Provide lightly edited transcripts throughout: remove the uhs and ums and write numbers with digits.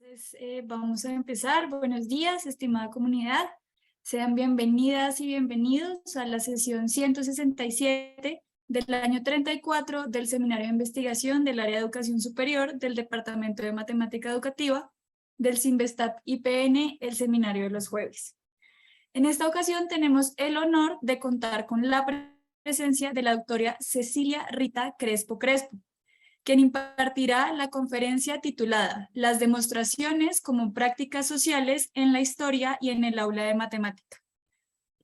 Entonces, vamos a empezar. Buenos días, estimada comunidad. Sean bienvenidas y bienvenidos a la sesión 167 del año 34 del Seminario de Investigación del Área de Educación Superior del Departamento de Matemática Educativa del Sinvestap IPN, el Seminario de los Jueves. En esta ocasión tenemos el honor de contar con la presencia de la doctora Cecilia Rita Crespo Crespo, quien impartirá la conferencia titulada Las demostraciones como prácticas sociales en la historia y en el aula de matemática.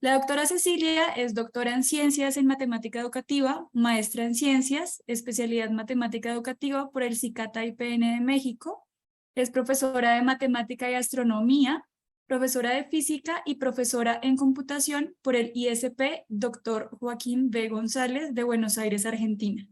La doctora Cecilia es doctora en Ciencias en Matemática Educativa, maestra en Ciencias, especialidad Matemática Educativa por el CICATA IPN de México, es profesora de Matemática y Astronomía, profesora de Física y profesora en Computación por el ISP Dr. Joaquín B. González de Buenos Aires, Argentina.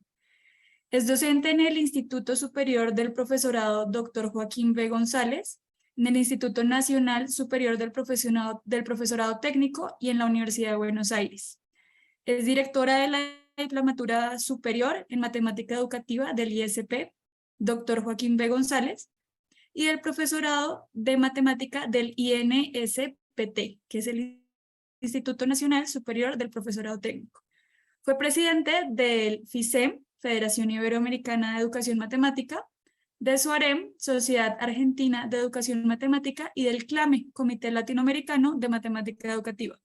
Es docente en el Instituto Superior del Profesorado Dr. Joaquín B. González, en el Instituto Nacional Superior del Profesorado Técnico y en la Universidad de Buenos Aires. Es directora de la Diplomatura Superior en Matemática Educativa del ISP, Dr. Joaquín B. González, y del Profesorado de Matemática del INSPT, que es el Instituto Nacional Superior del Profesorado Técnico. Fue presidente del FISEM, Federación Iberoamericana de Educación Matemática, de SUAREM, Sociedad Argentina de Educación Matemática, y del CLAME, Comité Latinoamericano de Matemática Educativa.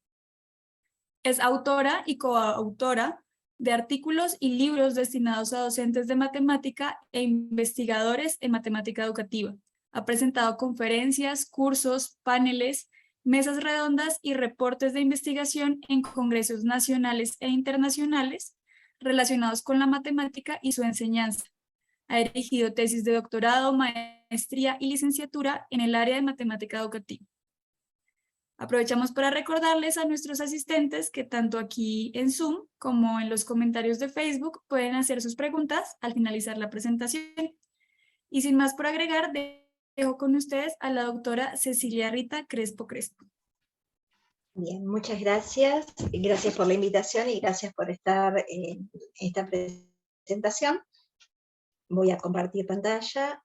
Es autora y coautora de artículos y libros destinados a docentes de matemática e investigadores en matemática educativa. Ha presentado conferencias, cursos, paneles, mesas redondas y reportes de investigación en congresos nacionales e internacionales relacionados con la matemática y su enseñanza. Ha dirigido tesis de doctorado, maestría y licenciatura en el área de matemática educativa. Aprovechamos para recordarles a nuestros asistentes que tanto aquí en Zoom como en los comentarios de Facebook pueden hacer sus preguntas al finalizar la presentación. Y sin más por agregar, dejo con ustedes a la doctora Cecilia Rita Crespo Crespo. Bien, muchas gracias. Gracias por la invitación y gracias por estar en esta presentación. Voy a compartir pantalla.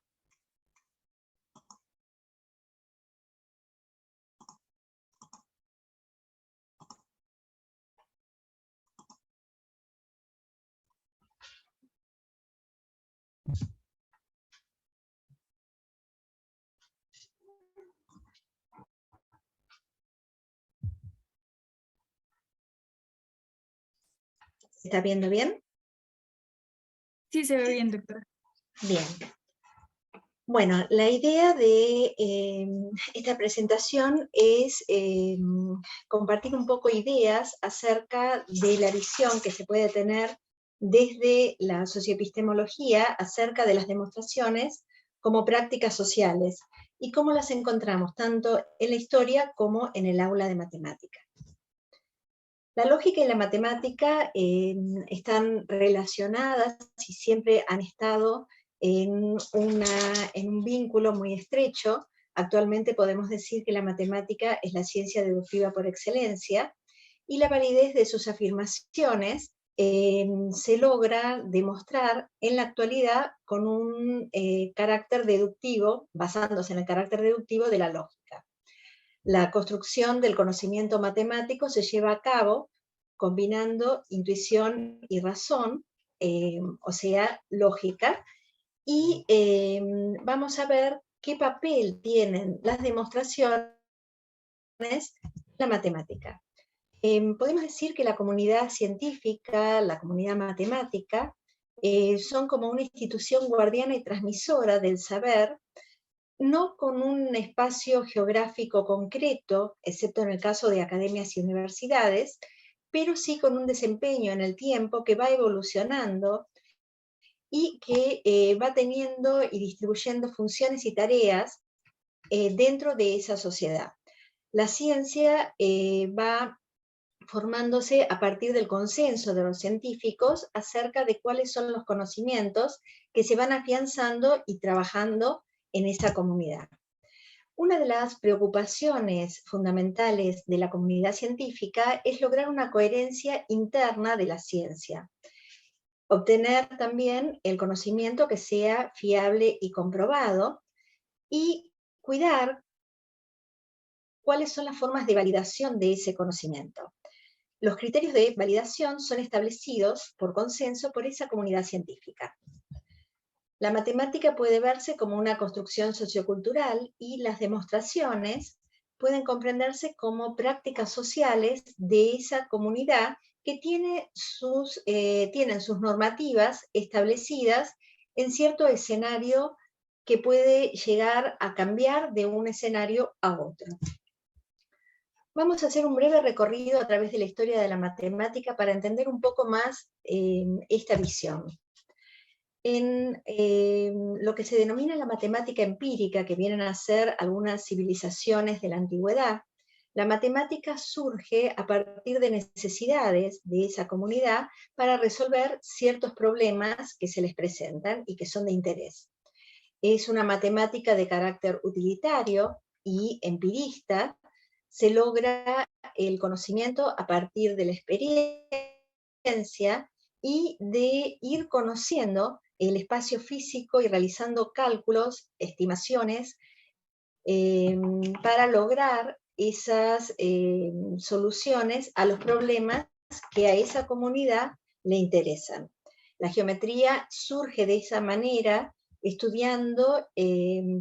¿Se está viendo bien? Sí, se ve bien, doctora. Bien. Bueno, la idea de esta presentación es compartir un poco ideas acerca de la visión que se puede tener desde la socioepistemología acerca de las demostraciones como prácticas sociales y cómo las encontramos tanto en la historia como en el aula de matemática. La lógica y la matemática están relacionadas y siempre han estado en un vínculo muy estrecho. Actualmente podemos decir que la matemática es la ciencia deductiva por excelencia, y la validez de sus afirmaciones se logra demostrar en la actualidad con un carácter deductivo, basándose en el carácter deductivo de la lógica. La construcción del conocimiento matemático se lleva a cabo combinando intuición y razón, o sea, lógica, y vamos a ver qué papel tienen las demostraciones en la matemática. Podemos decir que la comunidad científica, la comunidad matemática, son como una institución guardiana y transmisora del saber, no con un espacio geográfico concreto, excepto en el caso de academias y universidades, pero sí con un desempeño en el tiempo que va evolucionando y que va teniendo y distribuyendo funciones y tareas dentro de esa sociedad. La ciencia va formándose a partir del consenso de los científicos acerca de cuáles son los conocimientos que se van afianzando y trabajando en esa comunidad. Una de las preocupaciones fundamentales de la comunidad científica es lograr una coherencia interna de la ciencia, obtener también el conocimiento que sea fiable y comprobado, y cuidar cuáles son las formas de validación de ese conocimiento. Los criterios de validación son establecidos por consenso por esa comunidad científica. La matemática puede verse como una construcción sociocultural y las demostraciones pueden comprenderse como prácticas sociales de esa comunidad que tienen sus normativas establecidas en cierto escenario que puede llegar a cambiar de un escenario a otro. Vamos a hacer un breve recorrido a través de la historia de la matemática para entender un poco más esta visión. En lo que se denomina la matemática empírica, que vienen a ser algunas civilizaciones de la antigüedad, la matemática surge a partir de necesidades de esa comunidad para resolver ciertos problemas que se les presentan y que son de interés. Es una matemática de carácter utilitario y empirista. Se logra el conocimiento a partir de la experiencia y de ir conociendo el espacio físico y realizando cálculos, estimaciones, para lograr esas soluciones a los problemas que a esa comunidad le interesan. La geometría surge de esa manera, estudiando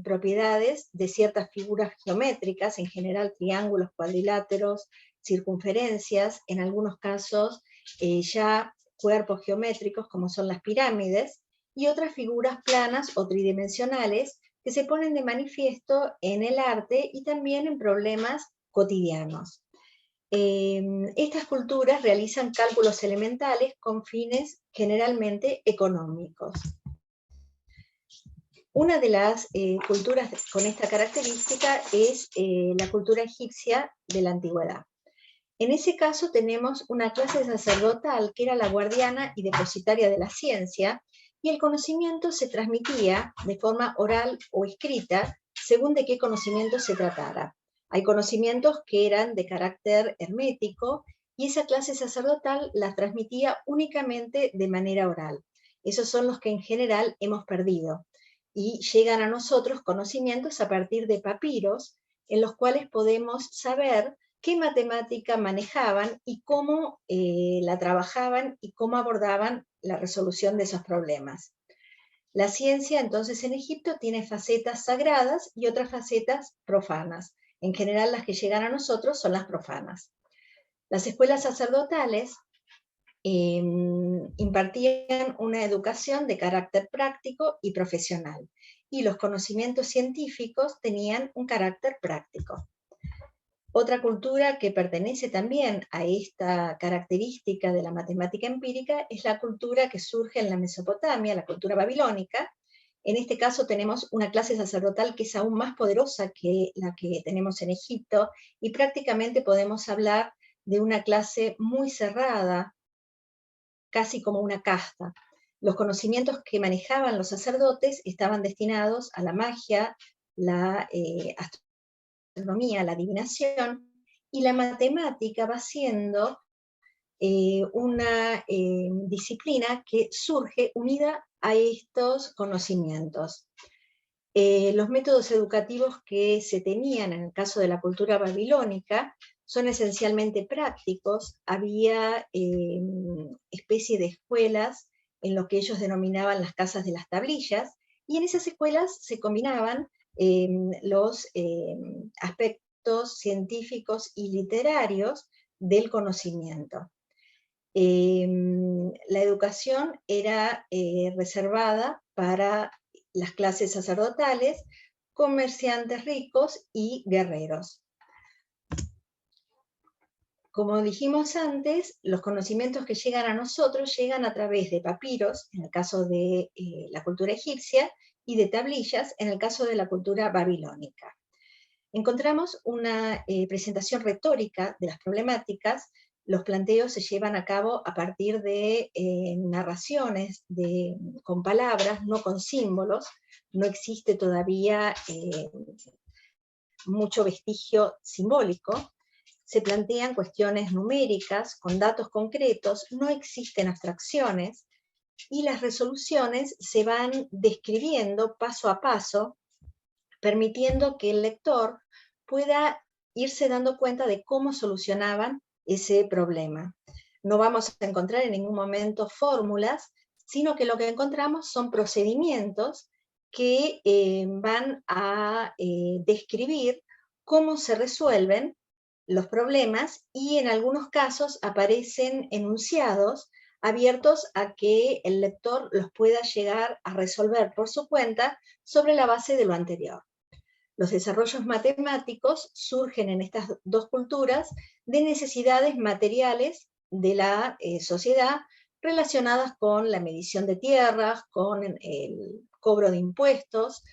propiedades de ciertas figuras geométricas, en general triángulos, cuadriláteros, circunferencias, en algunos casos ya cuerpos geométricos como son las pirámides, y otras figuras planas o tridimensionales que se ponen de manifiesto en el arte y también en problemas cotidianos. Estas culturas realizan cálculos elementales con fines generalmente económicos. Una de las culturas con esta característica es la cultura egipcia de la antigüedad. En ese caso tenemos una clase sacerdotal que era la guardiana y depositaria de la ciencia, y el conocimiento se transmitía de forma oral o escrita según de qué conocimiento se tratara. Hay conocimientos que eran de carácter hermético y esa clase sacerdotal las transmitía únicamente de manera oral. Esos son los que en general hemos perdido y llegan a nosotros conocimientos a partir de papiros en los cuales podemos saber qué matemática manejaban y cómo la trabajaban y cómo abordaban la resolución de esos problemas. La ciencia, entonces, en Egipto tiene facetas sagradas y otras facetas profanas. En general, las que llegan a nosotros son las profanas. Las escuelas sacerdotales impartían una educación de carácter práctico y profesional, y los conocimientos científicos tenían un carácter práctico. Otra cultura que pertenece también a esta característica de la matemática empírica es la cultura que surge en la Mesopotamia, la cultura babilónica. En este caso tenemos una clase sacerdotal que es aún más poderosa que la que tenemos en Egipto, y prácticamente podemos hablar de una clase muy cerrada, casi como una casta. Los conocimientos que manejaban los sacerdotes estaban destinados a la magia, la astronomía, la adivinación, y la matemática va siendo una disciplina que surge unida a estos conocimientos. Los métodos educativos que se tenían en el caso de la cultura babilónica son esencialmente prácticos. Había especie de escuelas en lo que ellos denominaban las casas de las tablillas, y en esas escuelas se combinaban los aspectos científicos y literarios del conocimiento. La educación era reservada para las clases sacerdotales, comerciantes ricos y guerreros. Como dijimos antes, los conocimientos que llegan a nosotros llegan a través de papiros, en el caso de la cultura egipcia, y de tablillas, en el caso de la cultura babilónica. Encontramos una presentación retórica de las problemáticas. Los planteos se llevan a cabo a partir de narraciones con palabras, no con símbolos. No existe todavía mucho vestigio simbólico. Se plantean cuestiones numéricas con datos concretos, no existen abstracciones, y las resoluciones se van describiendo paso a paso, permitiendo que el lector pueda irse dando cuenta de cómo solucionaban ese problema. No vamos a encontrar en ningún momento fórmulas, sino que lo que encontramos son procedimientos que van a describir cómo se resuelven los problemas, y en algunos casos aparecen enunciados abiertos a que el lector los pueda llegar a resolver por su cuenta sobre la base de lo anterior. Los desarrollos matemáticos surgen en estas dos culturas de necesidades materiales de la sociedad relacionadas con la medición de tierras, con el cobro de impuestos,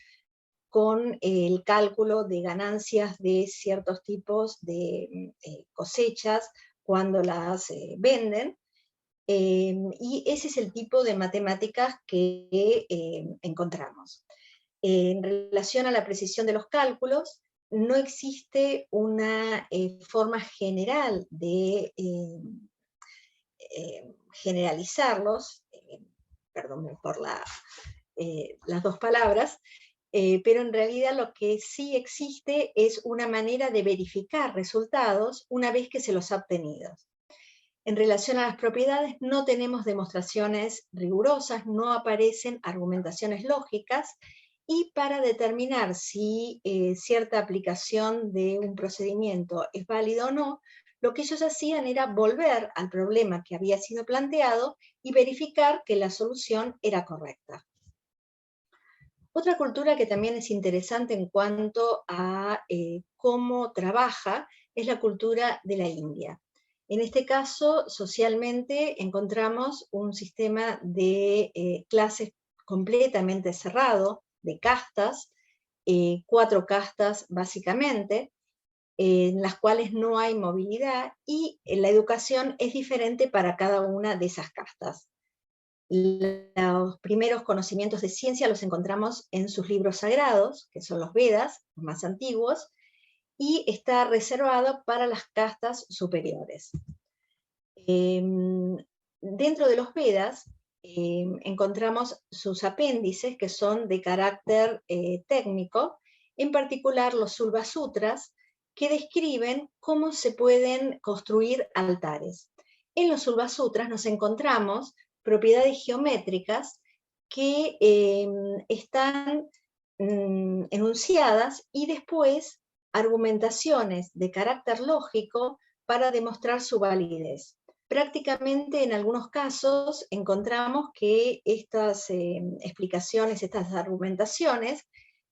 con el cálculo de ganancias de ciertos tipos de cosechas cuando las venden. Y ese es el tipo de matemáticas que encontramos. En relación a la precisión de los cálculos, no existe una forma general de generalizarlos, perdón por las dos palabras, pero en realidad lo que sí existe es una manera de verificar resultados una vez que se los ha obtenido. En relación a las propiedades no tenemos demostraciones rigurosas, no aparecen argumentaciones lógicas, y para determinar si cierta aplicación de un procedimiento es válido o no, lo que ellos hacían era volver al problema que había sido planteado y verificar que la solución era correcta. Otra cultura que también es interesante en cuanto a cómo trabaja es la cultura de la India. En este caso, socialmente encontramos un sistema de clases completamente cerrado, de castas, 4 castas básicamente, en las cuales no hay movilidad, y la educación es diferente para cada una de esas castas. Los primeros conocimientos de ciencia los encontramos en sus libros sagrados, que son los Vedas, los más antiguos, y está reservado para las castas superiores. Dentro de los Vedas encontramos sus apéndices, que son de carácter técnico, en particular los Sulva Sutras, que describen cómo se pueden construir altares. En los Sulva Sutras nos encontramos propiedades geométricas que están enunciadas, y después argumentaciones de carácter lógico para demostrar su validez. Prácticamente en algunos casos encontramos que estas explicaciones, estas argumentaciones,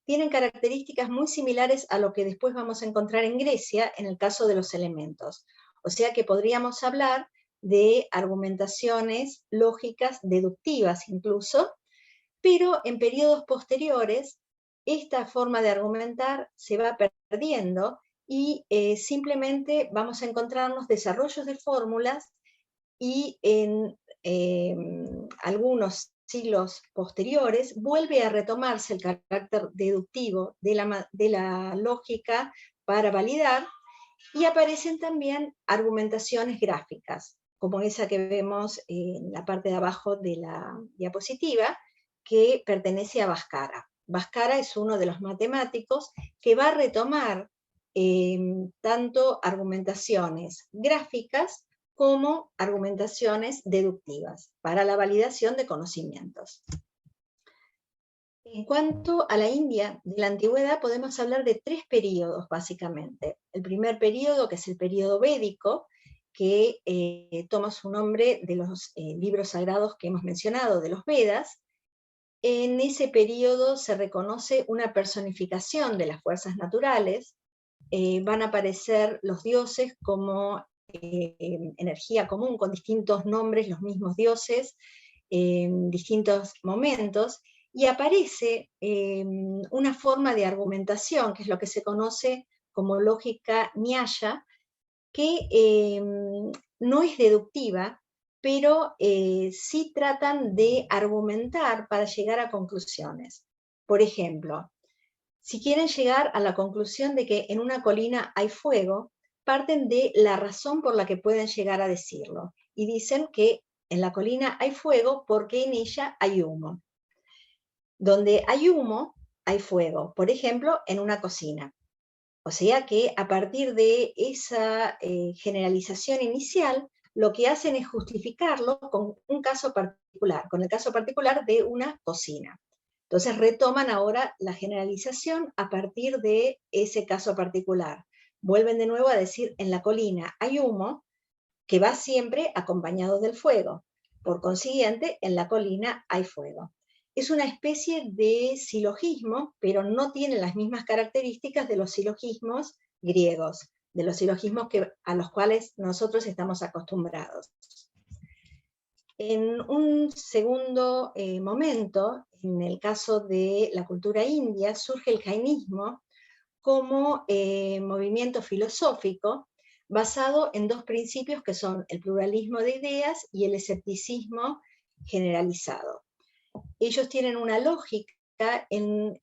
tienen características muy similares a lo que después vamos a encontrar en Grecia en el caso de los elementos. O sea que podríamos hablar de argumentaciones lógicas deductivas incluso, pero en periodos posteriores esta forma de argumentar se va perdiendo, y simplemente vamos a encontrarnos desarrollos de fórmulas, y en algunos siglos posteriores vuelve a retomarse el carácter deductivo de la lógica para validar, y aparecen también argumentaciones gráficas, como esa que vemos en la parte de abajo de la diapositiva, que pertenece a Bhaskara. Bhaskara es uno de los matemáticos que va a retomar tanto argumentaciones gráficas como argumentaciones deductivas para la validación de conocimientos. En cuanto a la India de la antigüedad, podemos hablar de 3 periodos básicamente. El primer periodo, que es el periodo védico, que toma su nombre de los libros sagrados que hemos mencionado, de los Vedas. En ese periodo se reconoce una personificación de las fuerzas naturales, van a aparecer los dioses como energía común, con distintos nombres, los mismos dioses, en distintos momentos, y aparece una forma de argumentación, que es lo que se conoce como lógica Nyaya, que no es deductiva, pero sí tratan de argumentar para llegar a conclusiones. Por ejemplo, si quieren llegar a la conclusión de que en una colina hay fuego, parten de la razón por la que pueden llegar a decirlo, y dicen que en la colina hay fuego porque en ella hay humo. Donde hay humo, hay fuego, por ejemplo, en una cocina. O sea que a partir de esa generalización inicial, lo que hacen es justificarlo con un caso particular, con el caso particular de una cocina. Entonces retoman ahora la generalización a partir de ese caso particular. Vuelven de nuevo a decir, en la colina hay humo que va siempre acompañado del fuego. Por consiguiente, en la colina hay fuego. Es una especie de silogismo, pero no tiene las mismas características de los silogismos griegos, de los silogismos a los cuales nosotros estamos acostumbrados. En un segundo momento, en el caso de la cultura india, surge el jainismo como movimiento filosófico basado en dos principios que son el pluralismo de ideas y el escepticismo generalizado. Ellos tienen una lógica en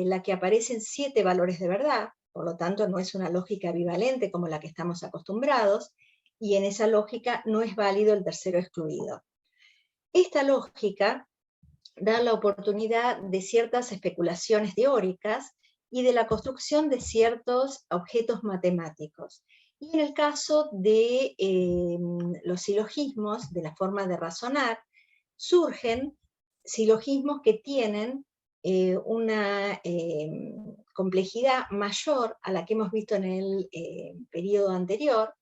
la que aparecen 7 valores de verdad, por lo tanto no es una lógica bivalente como la que estamos acostumbrados, y en esa lógica no es válido el tercero excluido. Esta lógica da la oportunidad de ciertas especulaciones teóricas y de la construcción de ciertos objetos matemáticos. Y en el caso de los silogismos, de la forma de razonar, surgen silogismos que tienen una complejidad mayor a la que hemos visto en el periodo anterior,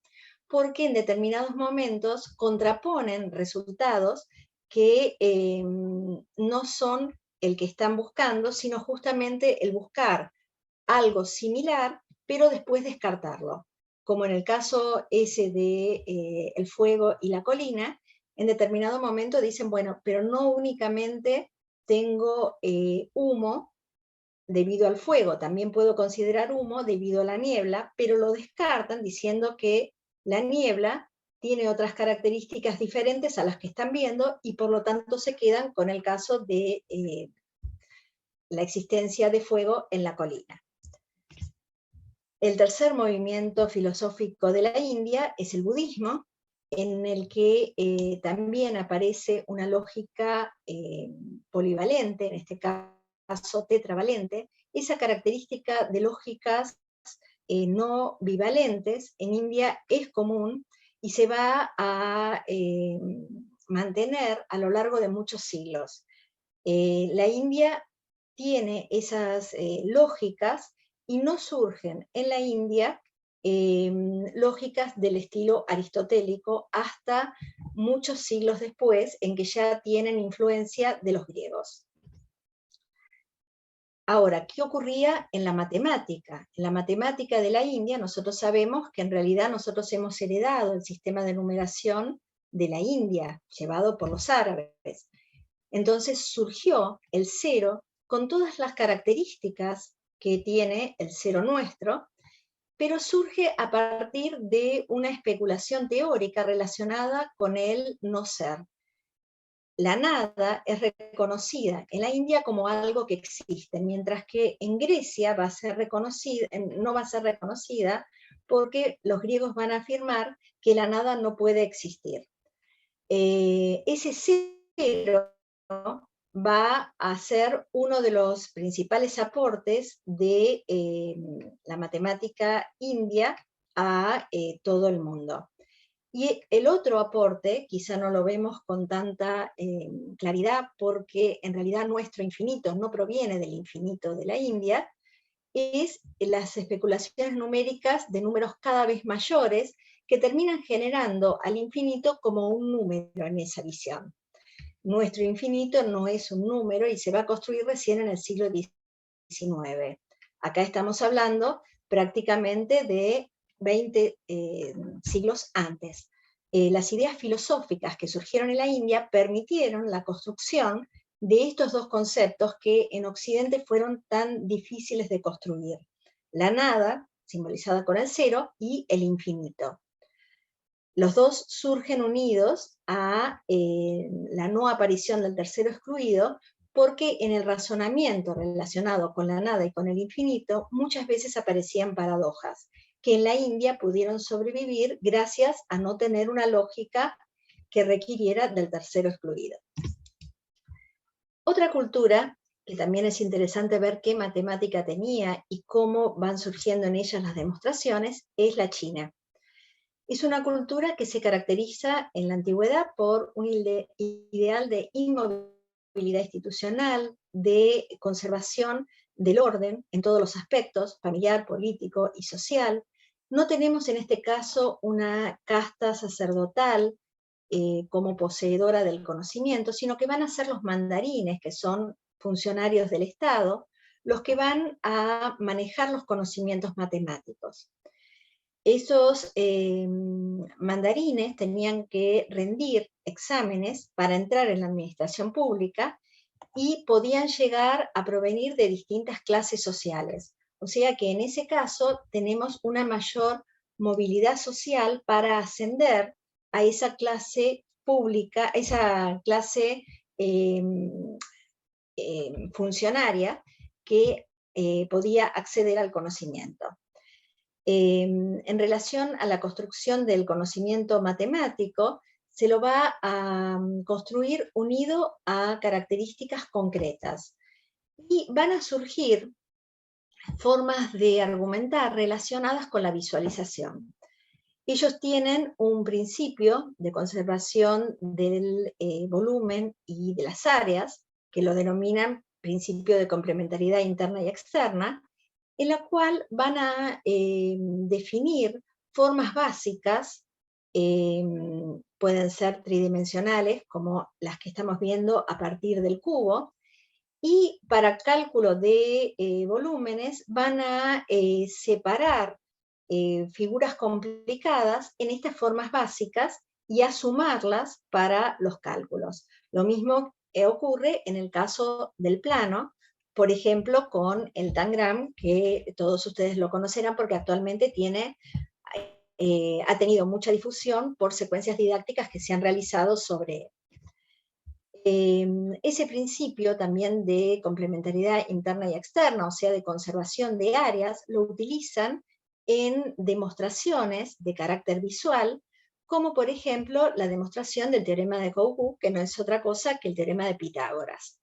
porque en determinados momentos contraponen resultados que no son el que están buscando, sino justamente el buscar algo similar, pero después descartarlo. Como en el caso ese de el fuego y la colina, en determinado momento dicen, bueno, pero no únicamente tengo humo debido al fuego, también puedo considerar humo debido a la niebla, pero lo descartan diciendo que la niebla tiene otras características diferentes a las que están viendo y por lo tanto se quedan con el caso de la existencia de fuego en la colina. El tercer movimiento filosófico de la India es el budismo, en el que también aparece una lógica polivalente, en este caso tetravalente. Esa característica de lógicas no bivalentes en India es común y se va a mantener a lo largo de muchos siglos. La India tiene esas lógicas y no surgen en la India lógicas del estilo aristotélico hasta muchos siglos después, en que ya tienen influencia de los griegos. Ahora, ¿qué ocurría en la matemática? En la matemática de la India nosotros sabemos que en realidad nosotros hemos heredado el sistema de numeración de la India, llevado por los árabes. Entonces surgió el cero con todas las características que tiene el cero nuestro, pero surge a partir de una especulación teórica relacionada con el no ser. La nada es reconocida en la India como algo que existe, mientras que en Grecia va a ser reconocida, no va a ser reconocida porque los griegos van a afirmar que la nada no puede existir. Ese cero va a ser uno de los principales aportes de la matemática india a todo el mundo. Y el otro aporte, quizá no lo vemos con tanta claridad, porque en realidad nuestro infinito no proviene del infinito de la India, es las especulaciones numéricas de números cada vez mayores que terminan generando al infinito como un número en esa visión. Nuestro infinito no es un número y se va a construir recién en el siglo XIX. Acá estamos hablando prácticamente de 20 siglos antes. Las ideas filosóficas que surgieron en la India permitieron la construcción de estos dos conceptos que en Occidente fueron tan difíciles de construir. La nada, simbolizada con el cero, y el infinito. Los dos surgen unidos a la no aparición del tercero excluido, porque en el razonamiento relacionado con la nada y con el infinito muchas veces aparecían paradojas, que en la India pudieron sobrevivir gracias a no tener una lógica que requiriera del tercero excluido. Otra cultura que también es interesante ver qué matemática tenía y cómo van surgiendo en ellas las demostraciones, es la China. Es una cultura que se caracteriza en la antigüedad por un ideal de inmovilidad institucional, de conservación del orden en todos los aspectos, familiar, político y social. No tenemos en este caso una casta sacerdotal como poseedora del conocimiento, sino que van a ser los mandarines, que son funcionarios del Estado, los que van a manejar los conocimientos matemáticos. Esos mandarines tenían que rendir exámenes para entrar en la administración pública y podían llegar a provenir de distintas clases sociales. O sea que en ese caso tenemos una mayor movilidad social para ascender a esa clase pública, a esa clase funcionaria que podía acceder al conocimiento. En relación a la construcción del conocimiento matemático, se lo va a construir unido a características concretas. Y van a surgir formas de argumentar relacionadas con la visualización. Ellos tienen un principio de conservación del volumen y de las áreas, que lo denominan principio de complementariedad interna y externa, en la cual van a definir formas básicas, pueden ser tridimensionales, como las que estamos viendo a partir del cubo, y para cálculo de volúmenes van a separar figuras complicadas en estas formas básicas y a sumarlas para los cálculos. Lo mismo ocurre en el caso del plano, por ejemplo, con el tangram, que todos ustedes lo conocerán porque actualmente ha tenido mucha difusión por secuencias didácticas que se han realizado sobre ese principio también de complementariedad interna y externa, o sea, de conservación de áreas, lo utilizan en demostraciones de carácter visual, como por ejemplo la demostración del teorema de Gauguin, que no es otra cosa que el teorema de Pitágoras.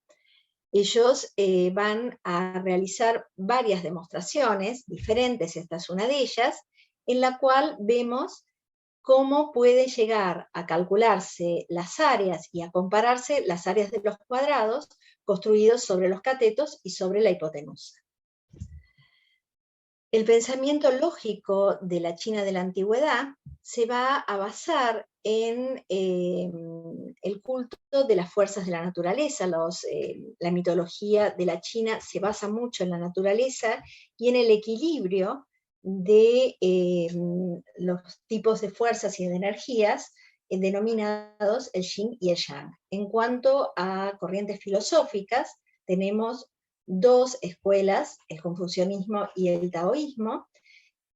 Ellos van a realizar varias demostraciones diferentes, esta es una de ellas, en la cual vemos cómo puede llegar a calcularse las áreas y a compararse las áreas de los cuadrados construidos sobre los catetos y sobre la hipotenusa. El pensamiento lógico de la China de la antigüedad se va a basar en el culto de las fuerzas de la naturaleza. La mitología de la China se basa mucho en la naturaleza y en el equilibrio de los tipos de fuerzas y de energías denominados el yin y el yang. En cuanto a corrientes filosóficas, tenemos dos escuelas, el confucianismo y el taoísmo,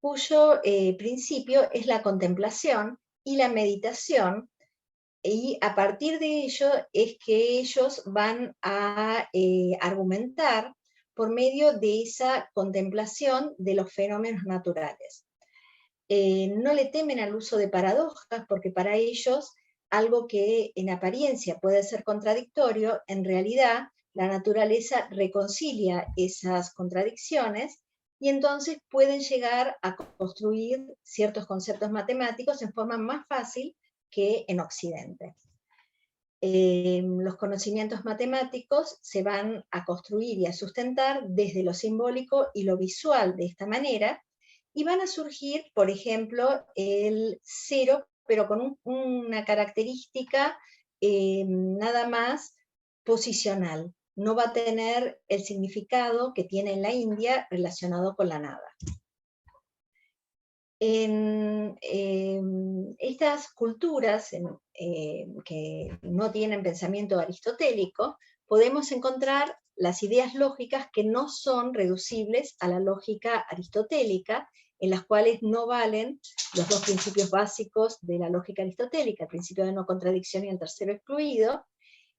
cuyo principio es la contemplación y la meditación, y a partir de ello es que ellos van a argumentar por medio de esa contemplación de los fenómenos naturales. No le temen al uso de paradojas porque para ellos algo que en apariencia puede ser contradictorio, en realidad la naturaleza reconcilia esas contradicciones y entonces pueden llegar a construir ciertos conceptos matemáticos en forma más fácil que en Occidente. Los conocimientos matemáticos se van a construir y a sustentar desde lo simbólico y lo visual de esta manera, y van a surgir, por ejemplo, el cero, pero con una característica nada más posicional. No va a tener el significado que tiene en la India relacionado con la nada. En estas culturas que no tienen pensamiento aristotélico, podemos encontrar las ideas lógicas que no son reducibles a la lógica aristotélica, en las cuales no valen los dos principios básicos de la lógica aristotélica, el principio de no contradicción y el tercero excluido,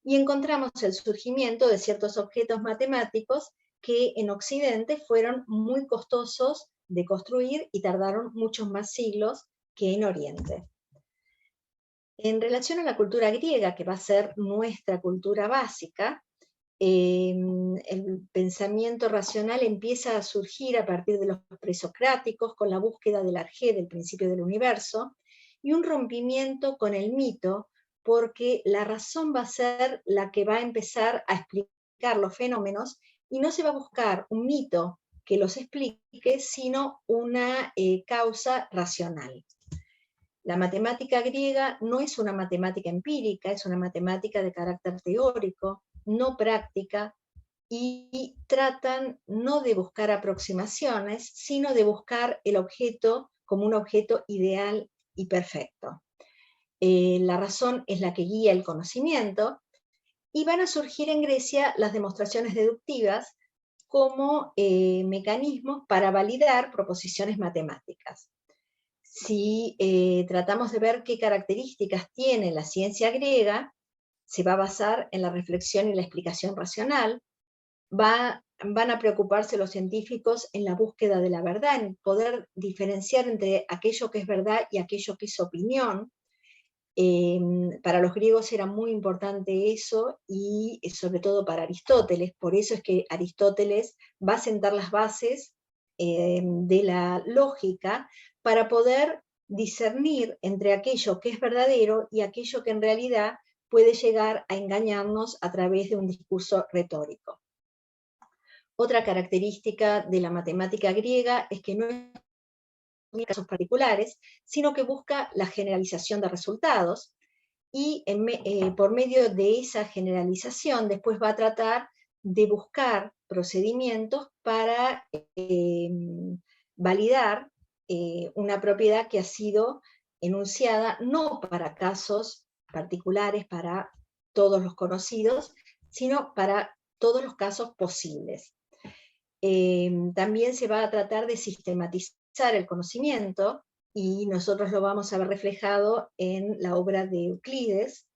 y encontramos el surgimiento de ciertos objetos matemáticos que en Occidente fueron muy costosos de construir y tardaron muchos más siglos que en Oriente. En relación a la cultura griega, que va a ser nuestra cultura básica, El pensamiento racional empieza a surgir a partir de los presocráticos con la búsqueda del arjé, del principio del universo, y un rompimiento con el mito, porque la razón va a ser la que va a empezar a explicar los fenómenos y no se va a buscar un mito que los explique, sino una causa racional. La matemática griega no es una matemática empírica, es una matemática de carácter teórico, no práctica, y tratan no de buscar aproximaciones, sino de buscar el objeto como un objeto ideal y perfecto. La razón es la que guía el conocimiento, y van a surgir en Grecia las demostraciones deductivas como mecanismos para validar proposiciones matemáticas. Si tratamos de ver qué características tiene la ciencia griega, se va a basar en la reflexión y la explicación racional. Van a preocuparse los científicos en la búsqueda de la verdad, en poder diferenciar entre aquello que es verdad y aquello que es opinión. Para los griegos era muy importante eso, y sobre todo para Aristóteles. Por eso es que Aristóteles va a sentar las bases de la lógica para poder discernir entre aquello que es verdadero y aquello que en realidad puede llegar a engañarnos a través de un discurso retórico. Otra característica de la matemática griega es que no es casos particulares, sino que busca la generalización de resultados, y por medio de esa generalización después va a tratar de buscar procedimientos para validar una propiedad que ha sido enunciada no para casos particulares, para todos los conocidos, sino para todos los casos posibles. También se va a tratar de sistematizar el conocimiento, y nosotros lo vamos a ver reflejado en la obra de Euclides,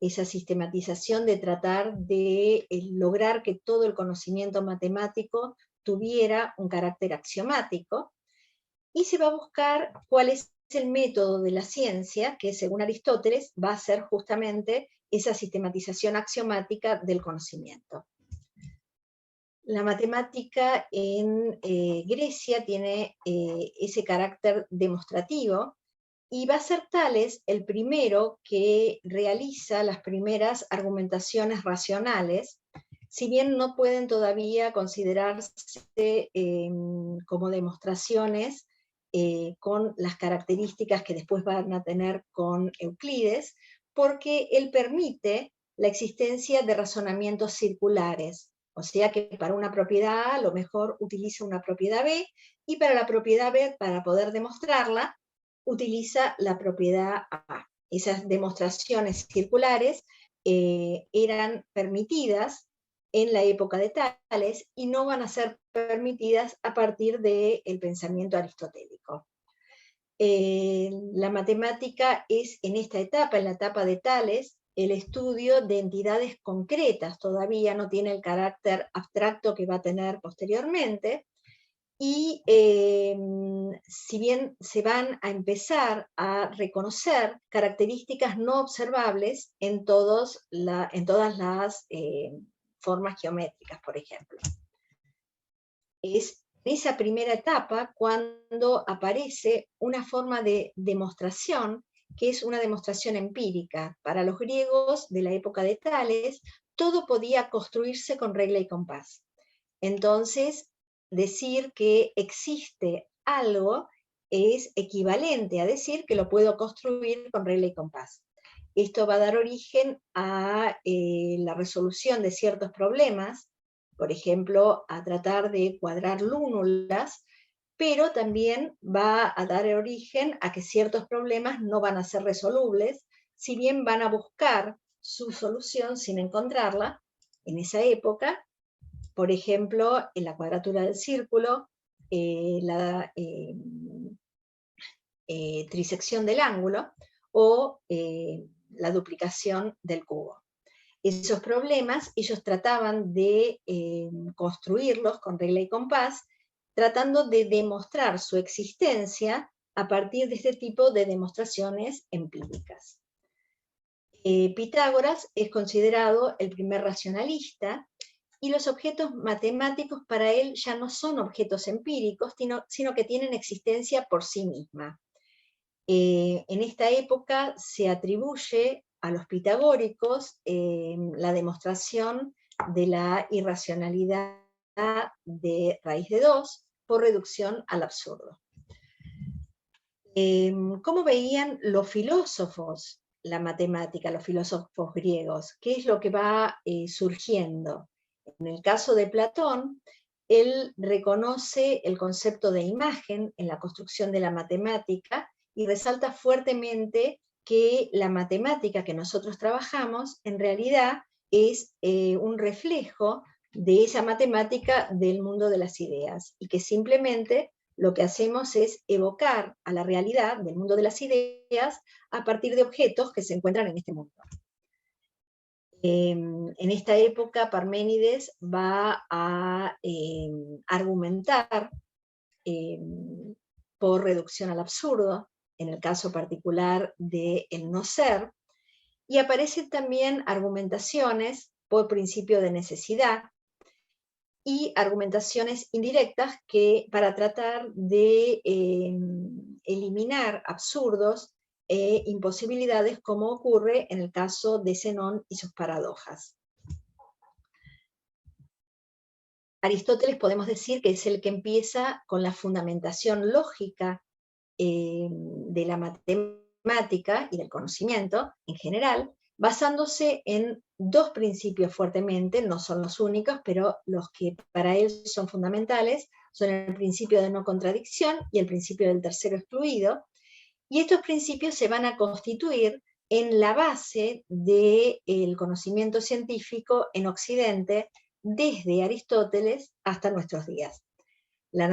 esa sistematización de tratar de lograr que todo el conocimiento matemático tuviera un carácter axiomático, y se va a buscar cuál es el método de la ciencia, que según Aristóteles va a ser justamente esa sistematización axiomática del conocimiento. La matemática en Grecia tiene ese carácter demostrativo, y va a ser Tales el primero que realiza las primeras argumentaciones racionales, si bien no pueden todavía considerarse como demostraciones con las características que después van a tener con Euclides, porque él permite la existencia de razonamientos circulares. O sea que para una propiedad A, a lo mejor utiliza una propiedad B, y para la propiedad B, para poder demostrarla, utiliza la propiedad A. Esas demostraciones circulares eran permitidas en la época de Tales y no van a ser permitidas a partir del pensamiento aristotélico. La matemática es en esta etapa, en la etapa de Tales, el estudio de entidades concretas, todavía no tiene el carácter abstracto que va a tener posteriormente, y si bien se van a empezar a reconocer características no observables en todas las formas geométricas, por ejemplo. Es en esa primera etapa cuando aparece una forma de demostración que es una demostración empírica. Para los griegos de la época de Tales, todo podía construirse con regla y compás. Entonces, decir que existe algo es equivalente a decir que lo puedo construir con regla y compás. Esto va a dar origen a la resolución de ciertos problemas, por ejemplo, a tratar de cuadrar lúnulas, pero también va a dar origen a que ciertos problemas no van a ser resolubles, si bien van a buscar su solución sin encontrarla en esa época. Por ejemplo, en la cuadratura del círculo, la trisección del ángulo, o la duplicación del cubo. Esos problemas ellos trataban de construirlos con regla y compás, tratando de demostrar su existencia a partir de este tipo de demostraciones empíricas. Pitágoras es considerado el primer racionalista, y los objetos matemáticos para él ya no son objetos empíricos, sino que tienen existencia por sí misma. En esta época se atribuye a los pitagóricos la demostración de la irracionalidad de raíz de 2 por reducción al absurdo. ¿Cómo veían los filósofos la matemática, los filósofos griegos? ¿Qué es lo que va surgiendo? En el caso de Platón, él reconoce el concepto de imagen en la construcción de la matemática y resalta fuertemente que la matemática que nosotros trabajamos en realidad es un reflejo de esa matemática del mundo de las ideas, y que simplemente lo que hacemos es evocar a la realidad del mundo de las ideas a partir de objetos que se encuentran en este mundo. En esta época, Parménides va a argumentar por reducción al absurdo, en el caso particular del no ser, y aparecen también argumentaciones por principio de necesidad, y argumentaciones indirectas para tratar de eliminar absurdos e imposibilidades, como ocurre en el caso de Zenón y sus paradojas. Aristóteles podemos decir que es el que empieza con la fundamentación lógica de la matemática y del conocimiento en general, basándose en dos principios fuertemente, no son los únicos, pero los que para él son fundamentales, son el principio de no contradicción y el principio del tercero excluido, y estos principios se van a constituir en la base del conocimiento científico en Occidente, desde Aristóteles hasta nuestros días. La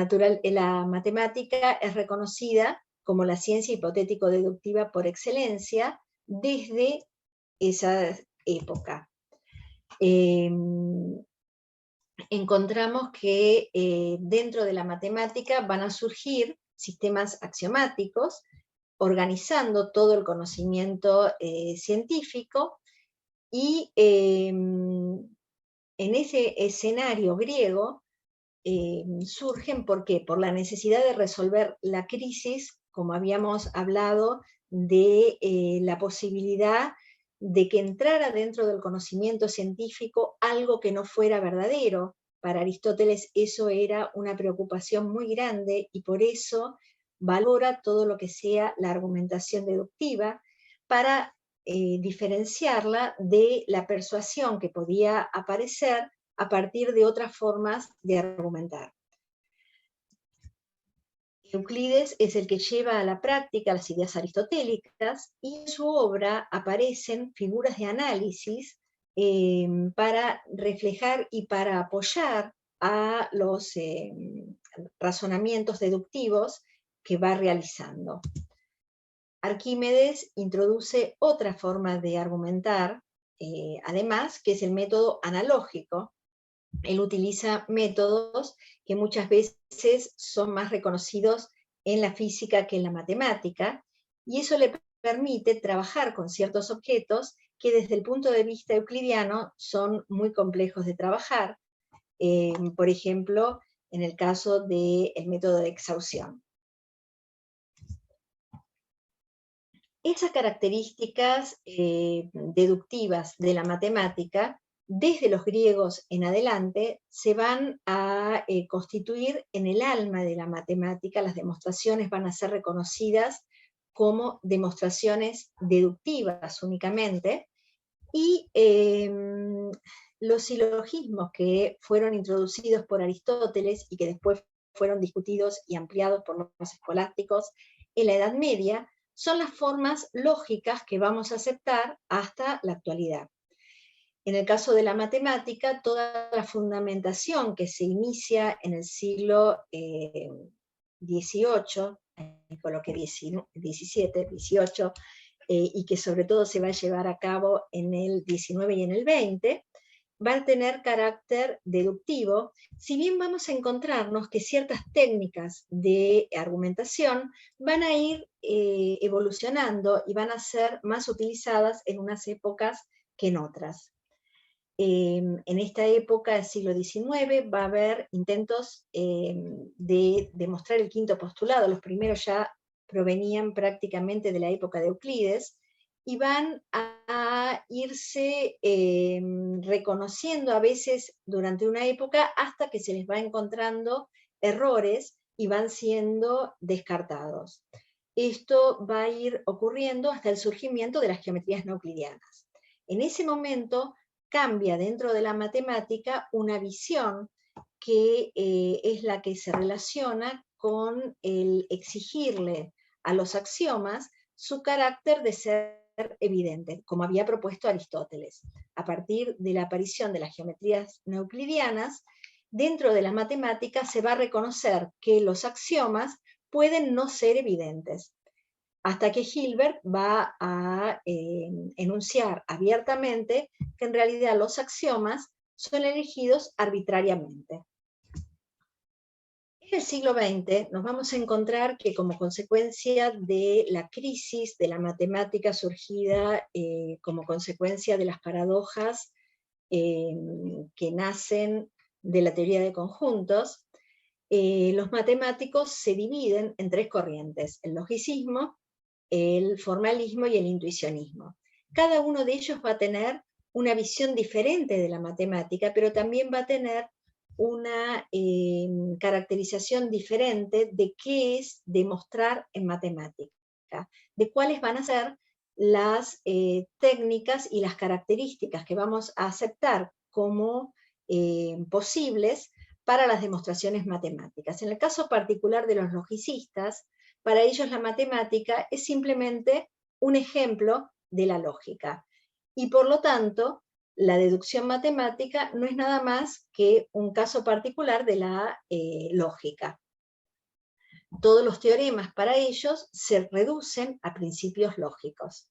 matemática es reconocida como la ciencia hipotético-deductiva por excelencia desde esa época. Encontramos que dentro de la matemática van a surgir sistemas axiomáticos, organizando todo el conocimiento científico, y en ese escenario griego surgen, ¿por qué? Por la necesidad de resolver la crisis, como habíamos hablado, de la posibilidad de que entrara dentro del conocimiento científico algo que no fuera verdadero. Para Aristóteles eso era una preocupación muy grande, y por eso valora todo lo que sea la argumentación deductiva, para diferenciarla de la persuasión que podía aparecer a partir de otras formas de argumentar. Euclides es el que lleva a la práctica las ideas aristotélicas, y en su obra aparecen figuras de análisis para reflejar y para apoyar a los razonamientos deductivos que va realizando. Arquímedes introduce otra forma de argumentar, además, que es el método analógico. Él utiliza métodos que muchas veces son más reconocidos en la física que en la matemática, y eso le permite trabajar con ciertos objetos que desde el punto de vista euclidiano son muy complejos de trabajar, por ejemplo, en el caso del método de exhaustión. Esas características deductivas de la matemática, desde los griegos en adelante, se van a constituir en el alma de la matemática. Las demostraciones van a ser reconocidas como demostraciones deductivas únicamente, y los silogismos que fueron introducidos por Aristóteles y que después fueron discutidos y ampliados por los escolásticos en la Edad Media, son las formas lógicas que vamos a aceptar hasta la actualidad. En el caso de la matemática, toda la fundamentación que se inicia en el siglo XVIII, coloqué XVII, XVIII, y que sobre todo se va a llevar a cabo en el XIX y en el XX, va a tener carácter deductivo, si bien vamos a encontrarnos que ciertas técnicas de argumentación van a ir evolucionando y van a ser más utilizadas en unas épocas que en otras. En esta época del siglo XIX va a haber intentos de demostrar el quinto postulado. Los primeros ya provenían prácticamente de la época de Euclides, y van a irse reconociendo a veces durante una época hasta que se les va encontrando errores y van siendo descartados. Esto va a ir ocurriendo hasta el surgimiento de las geometrías no euclidianas. En ese momento cambia dentro de la matemática una visión que es la que se relaciona con el exigirle a los axiomas su carácter de ser evidente, como había propuesto Aristóteles. A partir de la aparición de las geometrías no euclidianas, dentro de la matemática se va a reconocer que los axiomas pueden no ser evidentes, hasta que Hilbert va a enunciar abiertamente que en realidad los axiomas son elegidos arbitrariamente. En el siglo XX nos vamos a encontrar que, como consecuencia de la crisis de la matemática surgida como consecuencia de las paradojas que nacen de la teoría de conjuntos, los matemáticos se dividen en tres corrientes: el logicismo, el formalismo y el intuicionismo. Cada uno de ellos va a tener una visión diferente de la matemática, pero también va a tener una caracterización diferente de qué es demostrar en matemática, de cuáles van a ser las técnicas y las características que vamos a aceptar como posibles para las demostraciones matemáticas. En el caso particular de los logicistas, para ellos la matemática es simplemente un ejemplo de la lógica, y por lo tanto la deducción matemática no es nada más que un caso particular de la lógica. Todos los teoremas para ellos se reducen a principios lógicos.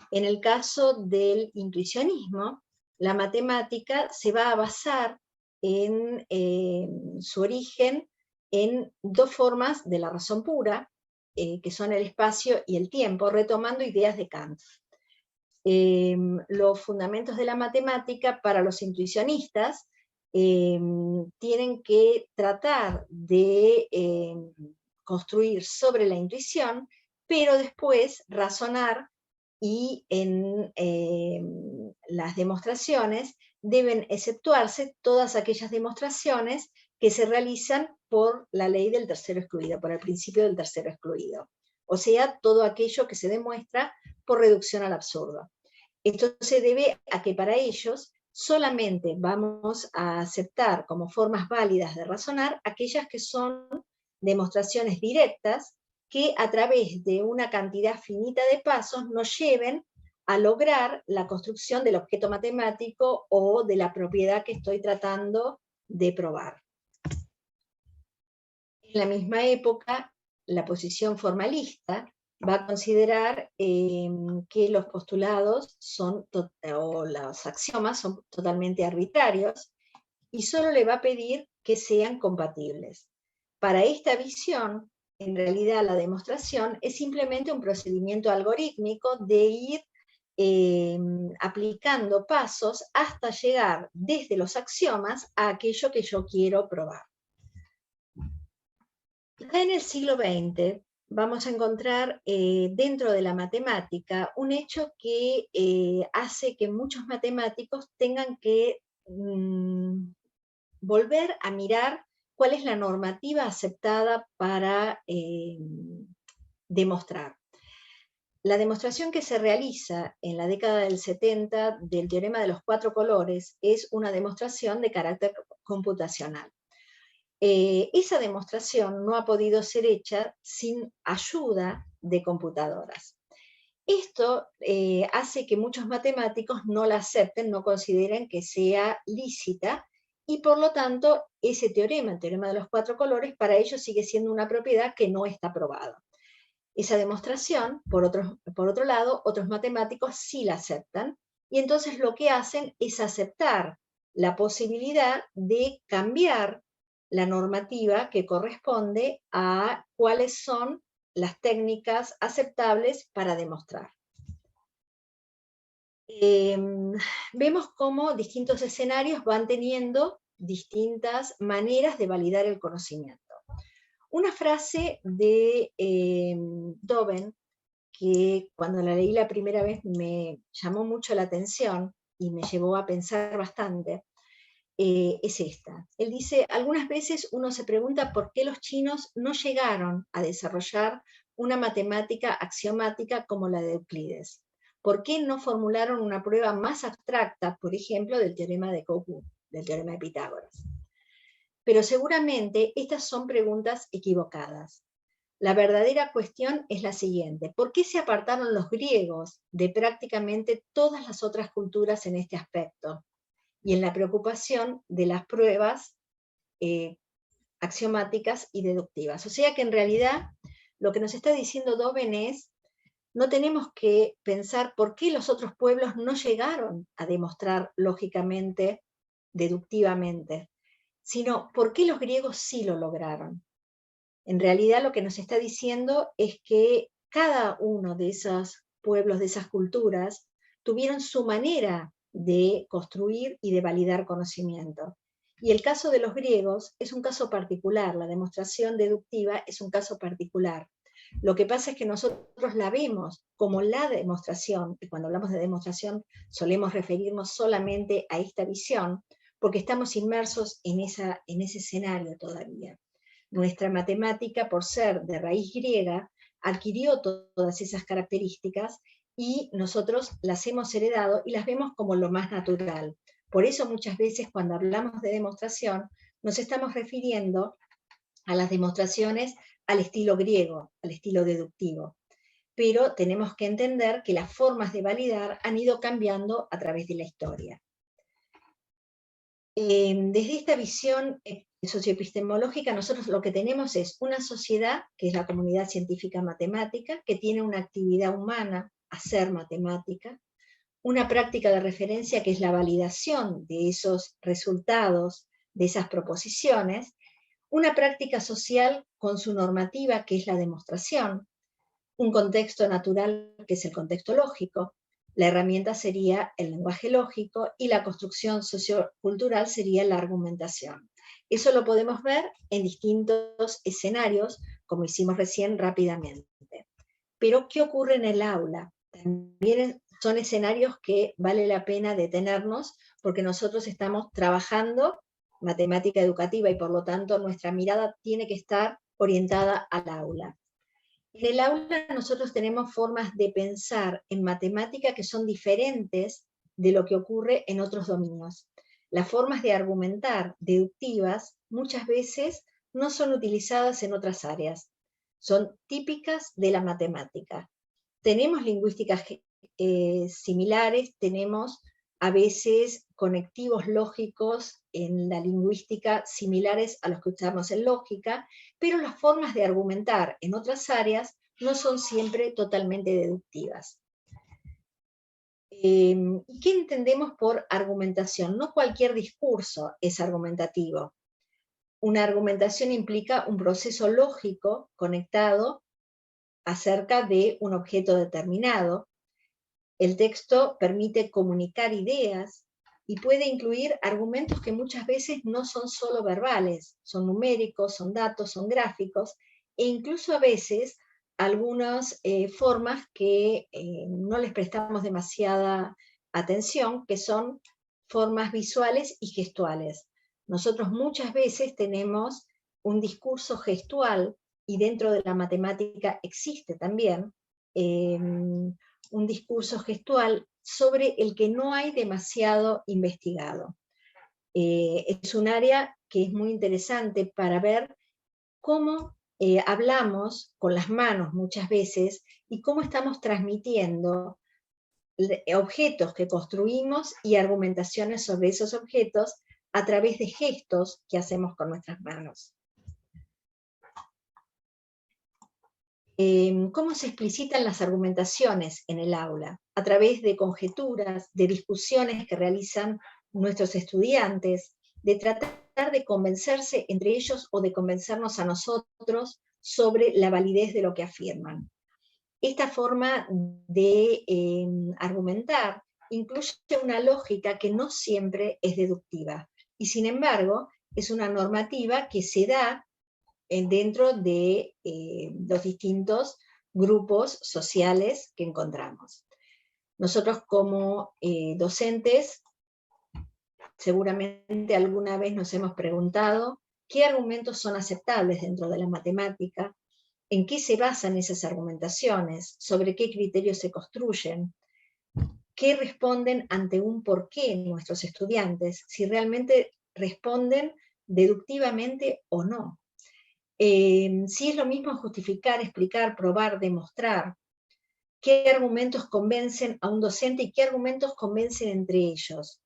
En el caso del intuicionismo, la matemática se va a basar en su origen en dos formas de la razón pura, que son el espacio y el tiempo, retomando ideas de Kant. Los fundamentos de la matemática para los intuicionistas tienen que tratar de construir sobre la intuición, pero después razonar, y en las demostraciones deben exceptuarse todas aquellas demostraciones que se realizan por la ley del tercero excluido, por el principio del tercero excluido. O sea, todo aquello que se demuestra por reducción al absurdo. Esto se debe a que para ellos solamente vamos a aceptar como formas válidas de razonar aquellas que son demostraciones directas que a través de una cantidad finita de pasos nos lleven a lograr la construcción del objeto matemático o de la propiedad que estoy tratando de probar. En la misma época, la posición formalista va a considerar que los postulados o los axiomas son totalmente arbitrarios y solo le va a pedir que sean compatibles. Para esta visión, en realidad la demostración es simplemente un procedimiento algorítmico de ir aplicando pasos hasta llegar desde los axiomas a aquello que yo quiero probar. Ya en el siglo XX vamos a encontrar dentro de la matemática un hecho que hace que muchos matemáticos tengan que volver a mirar cuál es la normativa aceptada para demostrar. La demostración que se realiza en la década del 70 del teorema de los cuatro colores es una demostración de carácter computacional. Esa demostración no ha podido ser hecha sin ayuda de computadoras. Esto hace que muchos matemáticos no la acepten, no consideren que sea lícita, y por lo tanto ese teorema, el teorema de los cuatro colores, para ellos sigue siendo una propiedad que no está probada. Esa demostración, por otro lado, otros matemáticos sí la aceptan, y entonces lo que hacen es aceptar la posibilidad de cambiar la normativa que corresponde a cuáles son las técnicas aceptables para demostrar. Vemos cómo distintos escenarios van teniendo distintas maneras de validar el conocimiento. Una frase de Doven, que cuando la leí la primera vez me llamó mucho la atención y me llevó a pensar bastante, es esta. Él dice, algunas veces uno se pregunta por qué los chinos no llegaron a desarrollar una matemática axiomática como la de Euclides. ¿Por qué no formularon una prueba más abstracta, por ejemplo, del teorema de Koku, del teorema de Pitágoras? Pero seguramente estas son preguntas equivocadas. La verdadera cuestión es la siguiente: ¿por qué se apartaron los griegos de prácticamente todas las otras culturas en este aspecto? Y en la preocupación de las pruebas axiomáticas y deductivas. O sea que en realidad lo que nos está diciendo Doven es, no tenemos que pensar por qué los otros pueblos no llegaron a demostrar lógicamente, deductivamente, sino por qué los griegos sí lo lograron. En realidad lo que nos está diciendo es que cada uno de esos pueblos, de esas culturas, tuvieron su manera de construir y de validar conocimiento. Y el caso de los griegos es un caso particular, la demostración deductiva es un caso particular. Lo que pasa es que nosotros la vemos como la demostración, y cuando hablamos de demostración solemos referirnos solamente a esta visión, porque estamos inmersos en ese escenario todavía. Nuestra matemática, por ser de raíz griega, adquirió todas esas características y nosotros las hemos heredado y las vemos como lo más natural. Por eso muchas veces cuando hablamos de demostración nos estamos refiriendo a las demostraciones al estilo griego, al estilo deductivo. Pero tenemos que entender que las formas de validar han ido cambiando a través de la historia. Desde esta visión socioepistemológica, nosotros lo que tenemos es una sociedad, que es la comunidad científica matemática, que tiene una actividad humana, hacer matemática, una práctica de referencia que es la validación de esos resultados, de esas proposiciones, una práctica social con su normativa, que es la demostración, un contexto natural, que es el contexto lógico, la herramienta sería el lenguaje lógico y la construcción sociocultural sería la argumentación. Eso lo podemos ver en distintos escenarios, como hicimos recién rápidamente. Pero, ¿qué ocurre en el aula? También son escenarios que vale la pena detenernos porque nosotros estamos trabajando matemática educativa y por lo tanto nuestra mirada tiene que estar orientada al aula. En el aula nosotros tenemos formas de pensar en matemática que son diferentes de lo que ocurre en otros dominios. Las formas de argumentar deductivas muchas veces no son utilizadas en otras áreas, son típicas de la matemática. Tenemos lingüísticas similares, tenemos a veces conectivos lógicos en la lingüística similares a los que usamos en lógica, pero las formas de argumentar en otras áreas no son siempre totalmente deductivas. ¿Qué entendemos por argumentación? No cualquier discurso es argumentativo. Una argumentación implica un proceso lógico conectado acerca de un objeto determinado. El texto permite comunicar ideas y puede incluir argumentos que muchas veces no son solo verbales, son numéricos, son datos, son gráficos, e incluso a veces algunas formas que no les prestamos demasiada atención, que son formas visuales y gestuales. Nosotros muchas veces tenemos un discurso gestual, y dentro de la matemática existe también un discurso gestual sobre el que no hay demasiado investigado. Es un área que es muy interesante para ver cómo hablamos con las manos muchas veces y cómo estamos transmitiendo objetos que construimos y argumentaciones sobre esos objetos a través de gestos que hacemos con nuestras manos. cómo se explicitan las argumentaciones en el aula, a través de conjeturas, de discusiones que realizan nuestros estudiantes, de tratar de convencerse entre ellos o de convencernos a nosotros sobre la validez de lo que afirman. Esta forma de argumentar incluye una lógica que no siempre es deductiva, y sin embargo es una normativa que se da dentro de los distintos grupos sociales que encontramos. Nosotros como docentes, seguramente alguna vez nos hemos preguntado qué argumentos son aceptables dentro de la matemática, en qué se basan esas argumentaciones, sobre qué criterios se construyen, qué responden ante un porqué nuestros estudiantes, si realmente responden deductivamente o no. Si es lo mismo justificar, explicar, probar, demostrar, qué argumentos convencen a un docente y qué argumentos convencen entre ellos.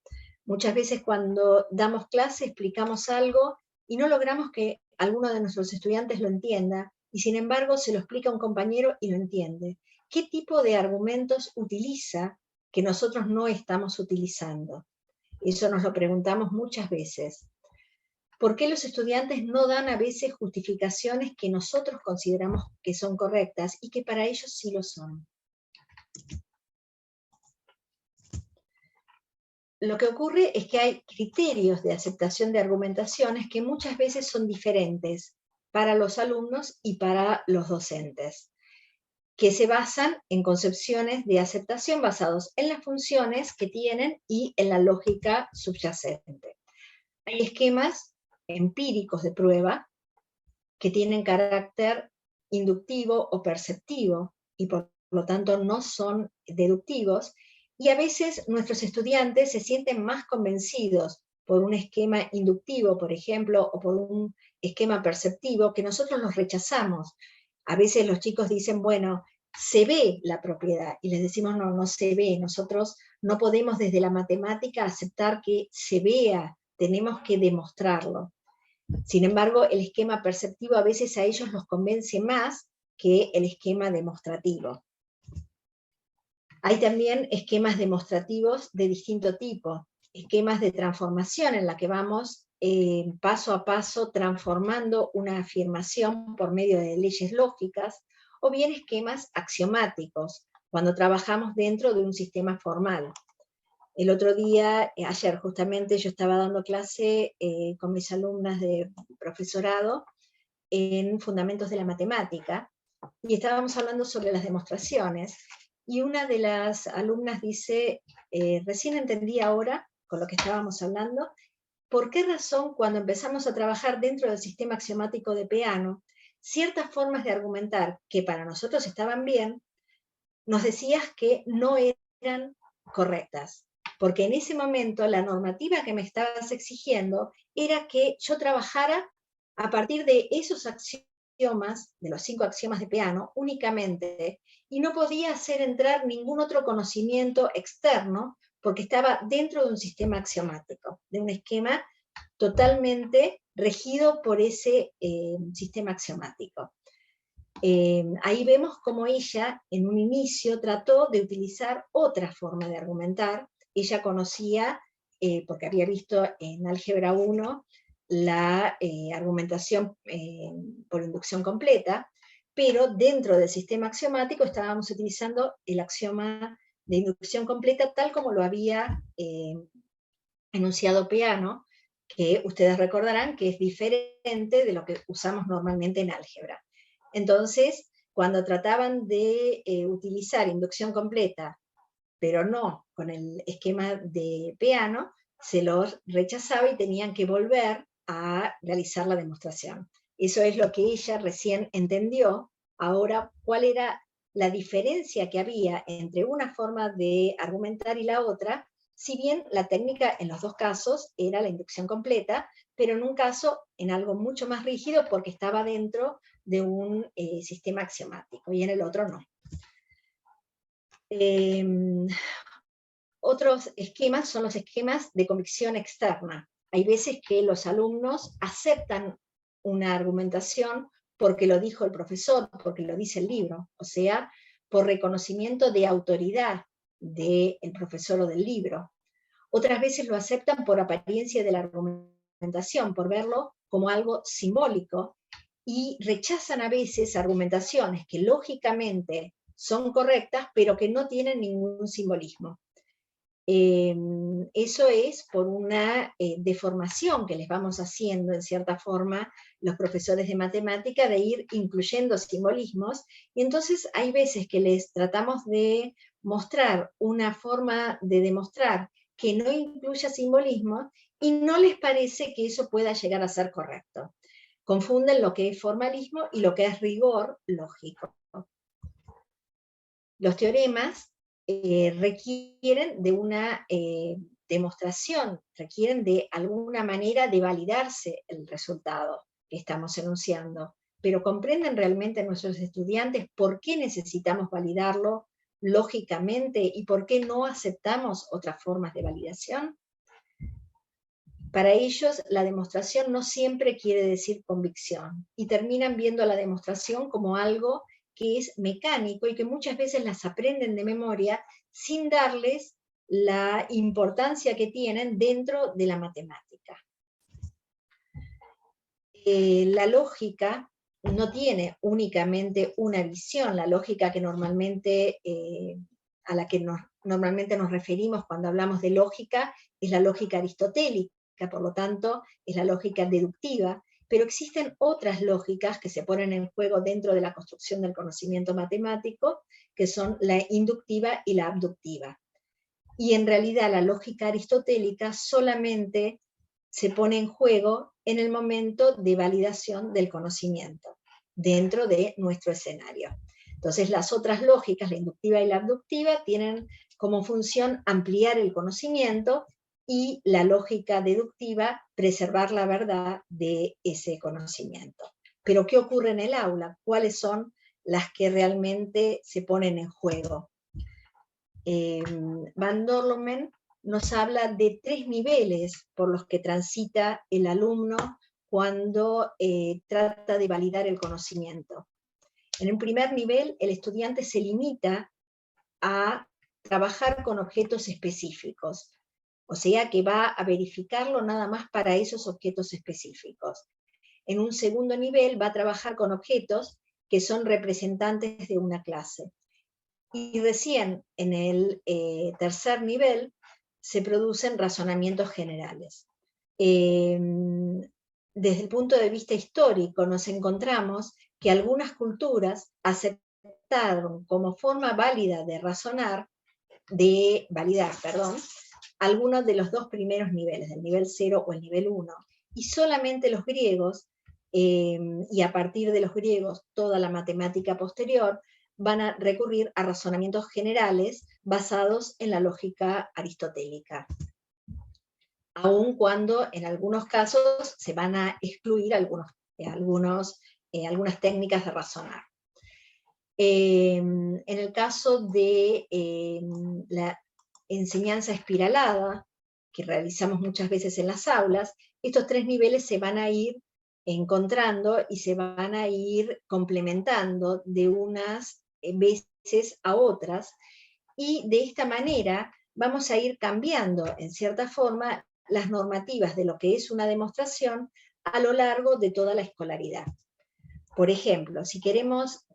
Muchas veces cuando damos clase explicamos algo y no logramos que alguno de nuestros estudiantes lo entienda, y sin embargo se lo explica a un compañero y lo entiende. ¿Qué tipo de argumentos utiliza que nosotros no estamos utilizando? Eso nos lo preguntamos muchas veces. ¿Por qué los estudiantes no dan a veces justificaciones que nosotros consideramos que son correctas y que para ellos sí lo son? Lo que ocurre es que hay criterios de aceptación de argumentaciones que muchas veces son diferentes para los alumnos y para los docentes, que se basan en concepciones de aceptación basados en las funciones que tienen y en la lógica subyacente. Hay esquemas empíricos de prueba que tienen carácter inductivo o perceptivo y por lo tanto no son deductivos, y a veces nuestros estudiantes se sienten más convencidos por un esquema inductivo, por ejemplo, o por un esquema perceptivo, que nosotros los rechazamos. A veces los chicos dicen, bueno, se ve la propiedad, y les decimos, no, no se ve, nosotros no podemos desde la matemática aceptar que se vea, tenemos que demostrarlo. Sin embargo, el esquema perceptivo a veces a ellos los convence más que el esquema demostrativo. Hay también esquemas demostrativos de distinto tipo, esquemas de transformación en la que vamos paso a paso transformando una afirmación por medio de leyes lógicas, o bien esquemas axiomáticos, cuando trabajamos dentro de un sistema formal. El otro día, ayer justamente, yo estaba dando clase con mis alumnas de profesorado en Fundamentos de la Matemática, y estábamos hablando sobre las demostraciones, y una de las alumnas dice, recién entendí ahora, con lo que estábamos hablando, por qué razón cuando empezamos a trabajar dentro del sistema axiomático de Peano, ciertas formas de argumentar que para nosotros estaban bien, nos decías que no eran correctas, porque en ese momento la normativa que me estabas exigiendo era que yo trabajara a partir de esos axiomas, de los 5 axiomas de Peano, únicamente, y no podía hacer entrar ningún otro conocimiento externo, porque estaba dentro de un sistema axiomático, de un esquema totalmente regido por ese sistema axiomático. Ahí vemos cómo ella, en un inicio, trató de utilizar otra forma de argumentar. Ella conocía, porque había visto en Álgebra 1, la argumentación por inducción completa, pero dentro del sistema axiomático estábamos utilizando el axioma de inducción completa tal como lo había enunciado Peano, que ustedes recordarán que es diferente de lo que usamos normalmente en álgebra. Entonces, cuando trataban de utilizar inducción completa, pero no con el esquema de Peano, se los rechazaba y tenían que volver a realizar la demostración. Eso es lo que ella recién entendió. Ahora, ¿cuál era la diferencia que había entre una forma de argumentar y la otra? Si bien la técnica en los dos casos era la inducción completa, pero en un caso en algo mucho más rígido porque estaba dentro de un sistema axiomático y en el otro no. Otros esquemas son los esquemas de convicción externa. Hay veces que los alumnos aceptan una argumentación porque lo dijo el profesor, porque lo dice el libro, o sea, por reconocimiento de autoridad del profesor o del libro. Otras veces lo aceptan por apariencia de la argumentación, por verlo como algo simbólico, y rechazan a veces argumentaciones que lógicamente son correctas, pero que no tienen ningún simbolismo. Eso es por una deformación que les vamos haciendo, en cierta forma, los profesores de matemática, de ir incluyendo simbolismos, y entonces hay veces que les tratamos de mostrar una forma de demostrar que no incluya simbolismo, y no les parece que eso pueda llegar a ser correcto. Confunden lo que es formalismo y lo que es rigor lógico. Los teoremas requieren de una demostración, requieren de alguna manera de validarse el resultado que estamos enunciando, pero ¿comprenden realmente nuestros estudiantes por qué necesitamos validarlo lógicamente y por qué no aceptamos otras formas de validación? Para ellos, la demostración no siempre quiere decir convicción, y terminan viendo la demostración como algo que es mecánico y que muchas veces las aprenden de memoria sin darles la importancia que tienen dentro de la matemática. La lógica no tiene únicamente una visión, la lógica que normalmente, a la que normalmente nos referimos cuando hablamos de lógica es la lógica aristotélica, por lo tanto es la lógica deductiva, pero existen otras lógicas que se ponen en juego dentro de la construcción del conocimiento matemático, que son la inductiva y la abductiva. Y en realidad la lógica aristotélica solamente se pone en juego en el momento de validación del conocimiento, dentro de nuestro escenario. Entonces las otras lógicas, la inductiva y la abductiva, tienen como función ampliar el conocimiento, y la lógica deductiva preservar la verdad de ese conocimiento. Pero ¿qué ocurre en el aula? ¿Cuáles son las que realmente se ponen en juego? Van Dorlomen nos habla de 3 niveles por los que transita el alumno cuando trata de validar el conocimiento. En un primer nivel, el estudiante se limita a trabajar con objetos específicos, o sea que va a verificarlo nada más para esos objetos específicos. En un segundo nivel va a trabajar con objetos que son representantes de una clase. Y recién en el tercer nivel se producen razonamientos generales. Desde el punto de vista histórico nos encontramos que algunas culturas aceptaron como forma válida de razonar, de validar, perdón, algunos de los 2 primeros niveles, el nivel 0 o el nivel 1, y solamente los griegos, y a partir de los griegos toda la matemática posterior, van a recurrir a razonamientos generales basados en la lógica aristotélica, aun cuando en algunos casos se van a excluir algunas técnicas de razonar. En el caso de la enseñanza espiralada, que realizamos muchas veces en las aulas, estos 3 niveles se van a ir encontrando y se van a ir complementando de unas veces a otras, y de esta manera vamos a ir cambiando, en cierta forma, las normativas de lo que es una demostración a lo largo de toda la escolaridad. Por ejemplo, si queremos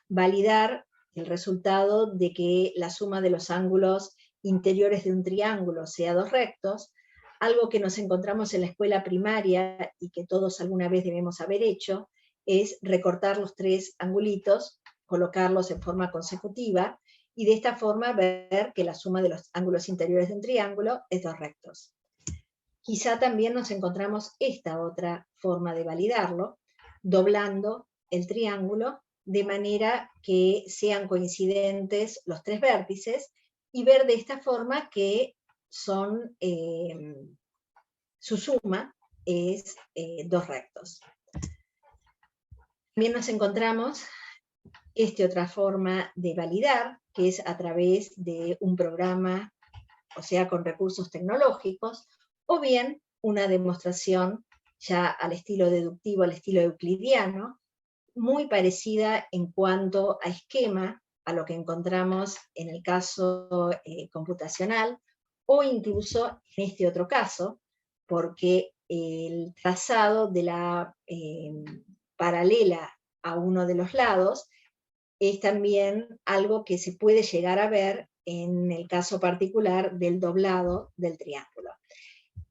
validar el resultado de que la suma de los ángulos interiores de un triángulo sea 2 rectos, algo que nos encontramos en la escuela primaria y que todos alguna vez debemos haber hecho, es recortar los 3 angulitos, colocarlos en forma consecutiva, y de esta forma ver que la suma de los ángulos interiores de un triángulo es 2 rectos. Quizá también nos encontramos esta otra forma de validarlo, doblando el triángulo de manera que sean coincidentes los 3 vértices, y ver de esta forma que son, su suma es 2 rectos. También nos encontramos esta otra forma de validar, que es a través de un programa, o sea, con recursos tecnológicos, o bien una demostración ya al estilo deductivo, al estilo euclidiano, muy parecida en cuanto a esquema a lo que encontramos en el caso computacional, o incluso en este otro caso, porque el trazado de la paralela a uno de los lados es también algo que se puede llegar a ver en el caso particular del doblado del triángulo.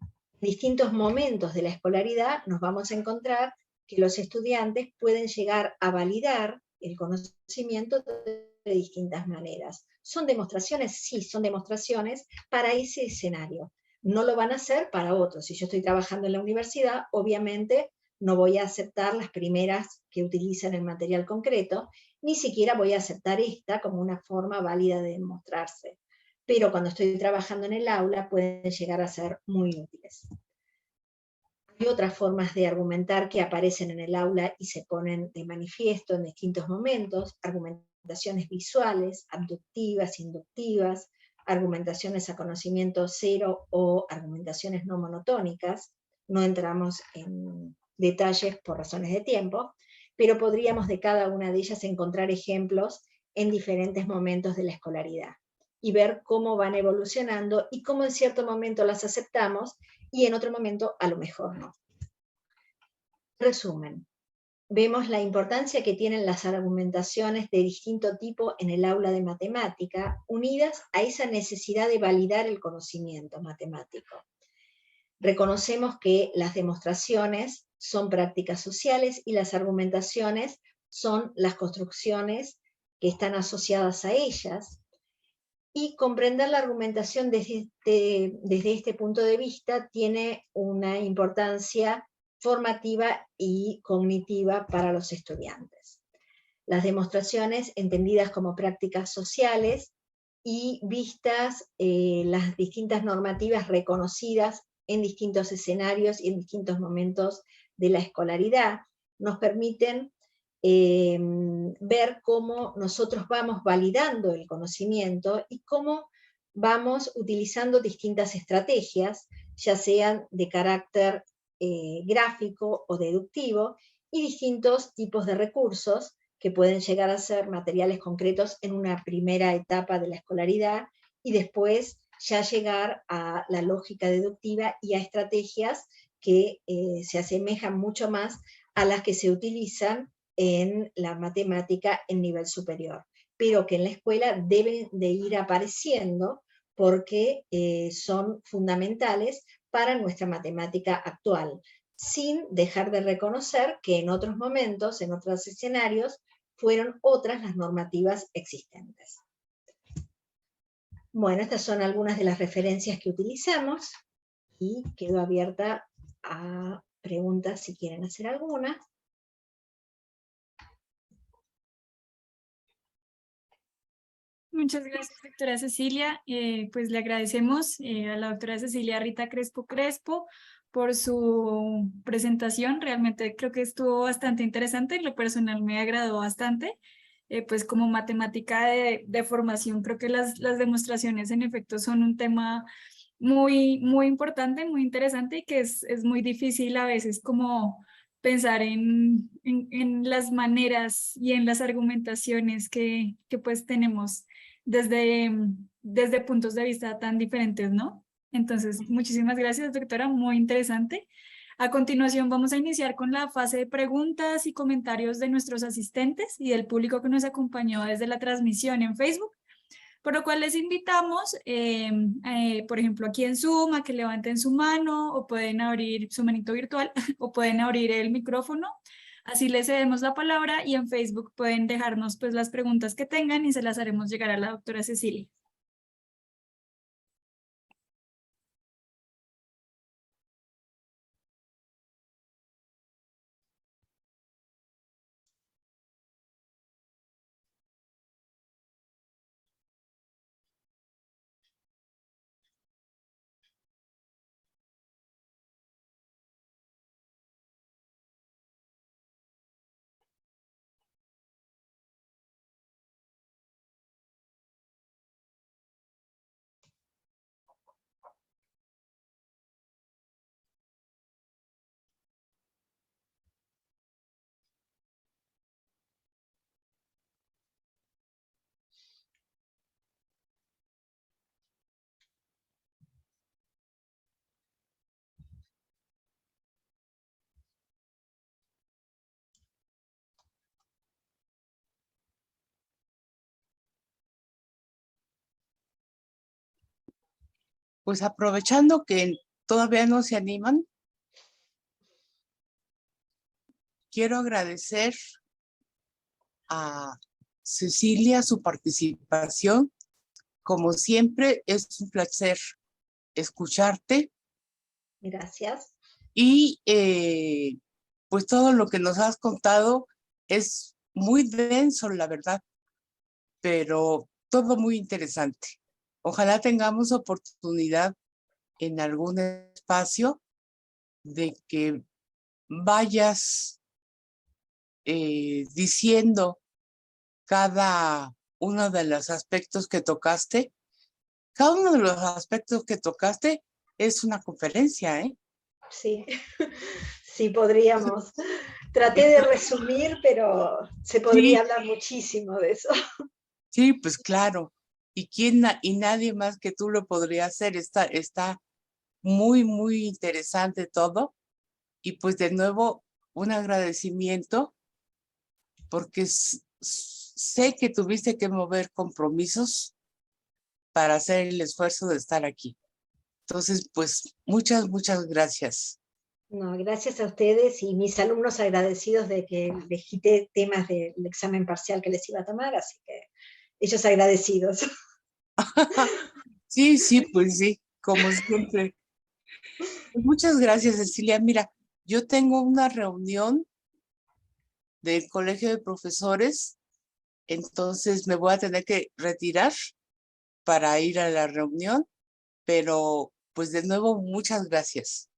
En distintos momentos de la escolaridad nos vamos a encontrar que los estudiantes pueden llegar a validar el conocimiento de distintas maneras. ¿Son demostraciones? Sí, son demostraciones para ese escenario. No lo van a hacer para otros. Si yo estoy trabajando en la universidad, obviamente no voy a aceptar las primeras que utilizan el material concreto, ni siquiera voy a aceptar esta como una forma válida de demostrarse. Pero cuando estoy trabajando en el aula pueden llegar a ser muy útiles. Hay otras formas de argumentar que aparecen en el aula y se ponen de manifiesto en distintos momentos: argumentaciones visuales, abductivas, inductivas, argumentaciones a conocimiento cero o argumentaciones no monotónicas. No entramos en detalles por razones de tiempo, pero podríamos de cada una de ellas encontrar ejemplos en diferentes momentos de la escolaridad y ver cómo van evolucionando y cómo en cierto momento las aceptamos y en otro momento a lo mejor no. Resumen, vemos la importancia que tienen las argumentaciones de distinto tipo en el aula de matemática, unidas a esa necesidad de validar el conocimiento matemático. Reconocemos que las demostraciones son prácticas sociales y las argumentaciones son las construcciones que están asociadas a ellas, y comprender la argumentación desde este punto de vista tiene una importancia formativa y cognitiva para los estudiantes. Las demostraciones entendidas como prácticas sociales y vistas las distintas normativas reconocidas en distintos escenarios y en distintos momentos de la escolaridad, nos permiten ver cómo nosotros vamos validando el conocimiento y cómo vamos utilizando distintas estrategias, ya sean de carácter gráfico o deductivo, y distintos tipos de recursos que pueden llegar a ser materiales concretos en una primera etapa de la escolaridad y después ya llegar a la lógica deductiva y a estrategias que se asemejan mucho más a las que se utilizan en la matemática en nivel superior, pero que en la escuela deben de ir apareciendo porque son fundamentales para nuestra matemática actual, sin dejar de reconocer que en otros momentos, en otros escenarios, fueron otras las normativas existentes. Bueno, estas son algunas de las referencias que utilizamos y quedo abierta a preguntas si quieren hacer alguna. Muchas gracias, doctora Cecilia. Pues le agradecemos a la doctora Cecilia Rita Crespo Crespo por su presentación. Realmente creo que estuvo bastante interesante. En lo personal me agradó bastante. Pues como matemática de formación, creo que las demostraciones en efecto son un tema muy importante, muy interesante y que es muy difícil a veces como pensar en las maneras y en las argumentaciones que pues tenemos desde puntos de vista tan diferentes, ¿no? Entonces, muchísimas gracias, doctora, muy interesante. A continuación, vamos a iniciar con la fase de preguntas y comentarios de nuestros asistentes y del público que nos acompañó desde la transmisión en Facebook, por lo cual les invitamos, por ejemplo, aquí en Zoom, a que levanten su mano o pueden abrir su manito virtual o pueden abrir el micrófono. Así les cedemos la palabra y en Facebook pueden dejarnos pues las preguntas que tengan y se las haremos llegar a la doctora Cecilia. Pues aprovechando que todavía no se animan, quiero agradecer a Cecilia su participación. Como siempre, es un placer escucharte Gracias. y pues todo lo que nos has contado es muy denso, la verdad, pero todo muy interesante. Ojalá tengamos oportunidad en algún espacio de que vayas diciendo cada uno de los aspectos que tocaste. Cada uno de los aspectos que tocaste es una conferencia, ¿eh? Sí, sí podríamos. Traté de resumir, pero se podría Sí, hablar muchísimo de eso. sí, pues claro. Y nadie más que tú lo podría hacer. Está muy, muy interesante todo. Y pues de nuevo, un agradecimiento porque sé que tuviste que mover compromisos para hacer el esfuerzo de estar aquí. Entonces, pues muchas, muchas gracias. No, gracias a ustedes y mis alumnos agradecidos de que les quité temas del examen parcial que les iba a tomar, así que ellos agradecidos. Sí, sí, pues sí, como siempre. Pues muchas gracias, Cecilia. Mira, yo tengo una reunión del Colegio de Profesores, entonces me voy a tener que retirar para ir a la reunión, pero pues de nuevo muchas gracias.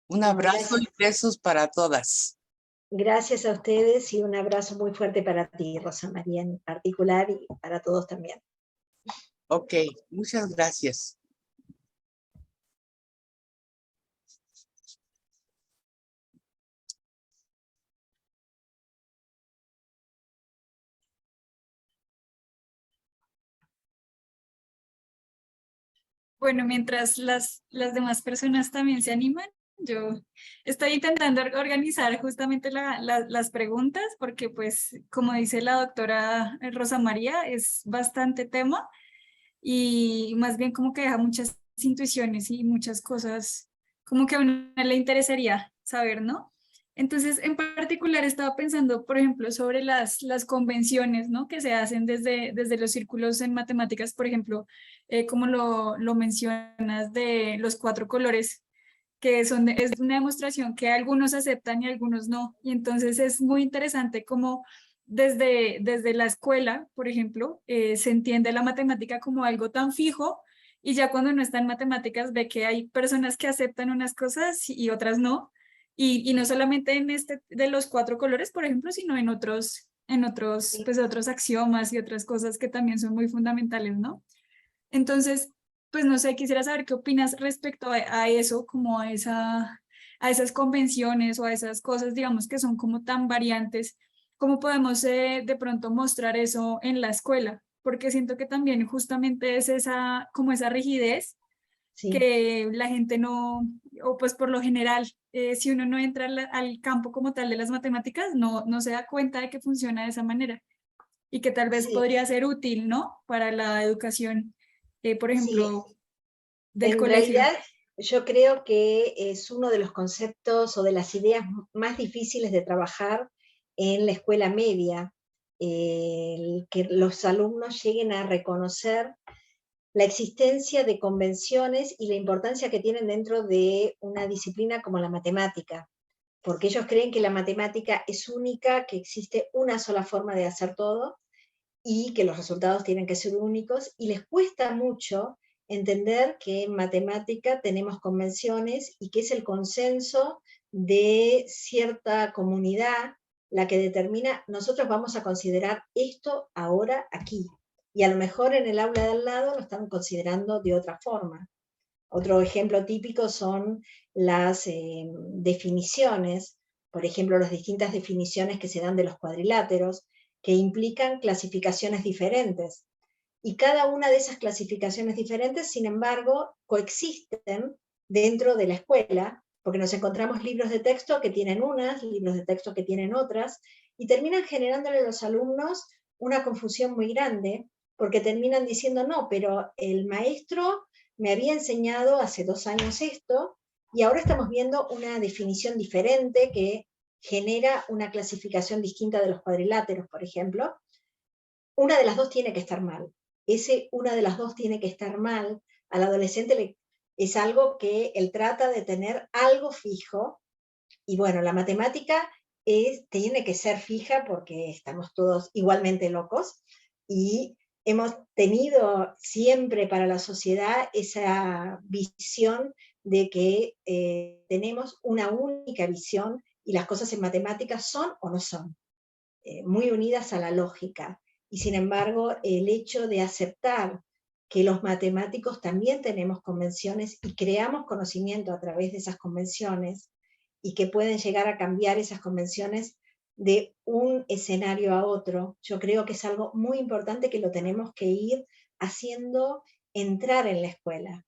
Un No, abrazo gracias. y besos para todas. Gracias a ustedes y un abrazo muy fuerte para ti, Rosa María, en particular, y para todos también. Ok, muchas gracias. Bueno, mientras las demás personas también se animan, yo estoy intentando organizar justamente las preguntas porque pues como dice la doctora Rosa María, es bastante tema y más bien como que deja muchas intuiciones y muchas cosas como que a uno le interesaría saber, ¿no? Entonces, en particular estaba pensando, por ejemplo, sobre las convenciones, ¿no? Que se hacen desde los círculos en matemáticas, por ejemplo, como lo mencionas de los cuatro colores, que es una demostración que algunos aceptan y algunos no. Y entonces es muy interesante cómo desde la escuela, por ejemplo, se entiende la matemática como algo tan fijo y ya cuando uno está en matemáticas ve que hay personas que aceptan unas cosas y otras no. Y no solamente en este de los cuatro colores, por ejemplo, sino en otros, Sí, pues otros axiomas y otras cosas que también son muy fundamentales, ¿no? Entonces, pues no sé, quisiera saber qué opinas respecto a eso, como a esas convenciones o a esas cosas, digamos, que son como tan variantes. ¿Cómo podemos de pronto mostrar eso en la escuela? Porque siento que también justamente es esa, como esa rigidez sí, que la gente no, o pues por lo general, si uno no entra al campo como tal de las matemáticas, no se da cuenta de que funciona de esa manera y que tal vez sí, podría ser útil, ¿no? Para la educación, por sí. ejemplo, del En colegio. realidad, yo creo que es uno de los conceptos o de las ideas más difíciles de trabajar en la escuela media, el que los alumnos lleguen a reconocer la existencia de convenciones y la importancia que tienen dentro de una disciplina como la matemática, porque ellos creen que la matemática es única, que existe una sola forma de hacer todo y que los resultados tienen que ser únicos, y les cuesta mucho entender que en matemática tenemos convenciones y que es el consenso de cierta comunidad la que determina, nosotros vamos a considerar esto ahora aquí, y a lo mejor en el aula de al lado lo están considerando de otra forma. Otro ejemplo típico son las definiciones, por ejemplo, las distintas definiciones que se dan de los cuadriláteros, que implican clasificaciones diferentes. Y cada una de esas clasificaciones diferentes, sin embargo, coexisten dentro de la escuela, porque nos encontramos libros de texto que tienen unas, libros de texto que tienen otras, y terminan generándole a los alumnos una confusión muy grande, porque terminan diciendo, no, pero el maestro me había enseñado hace 2 años esto, y ahora estamos viendo una definición diferente que genera una clasificación distinta de los cuadriláteros, por ejemplo. Una de las dos tiene que estar mal. Una de las dos tiene que estar mal, al adolescente es algo que él trata de tener algo fijo, y bueno, la matemática tiene que ser fija porque estamos todos igualmente locos, y hemos tenido siempre para la sociedad esa visión de que tenemos una única visión y las cosas en matemáticas son o no son, muy unidas a la lógica. Y sin embargo, el hecho de aceptar que los matemáticos también tenemos convenciones y creamos conocimiento a través de esas convenciones, y que pueden llegar a cambiar esas convenciones de un escenario a otro, yo creo que es algo muy importante que lo tenemos que ir haciendo entrar en la escuela.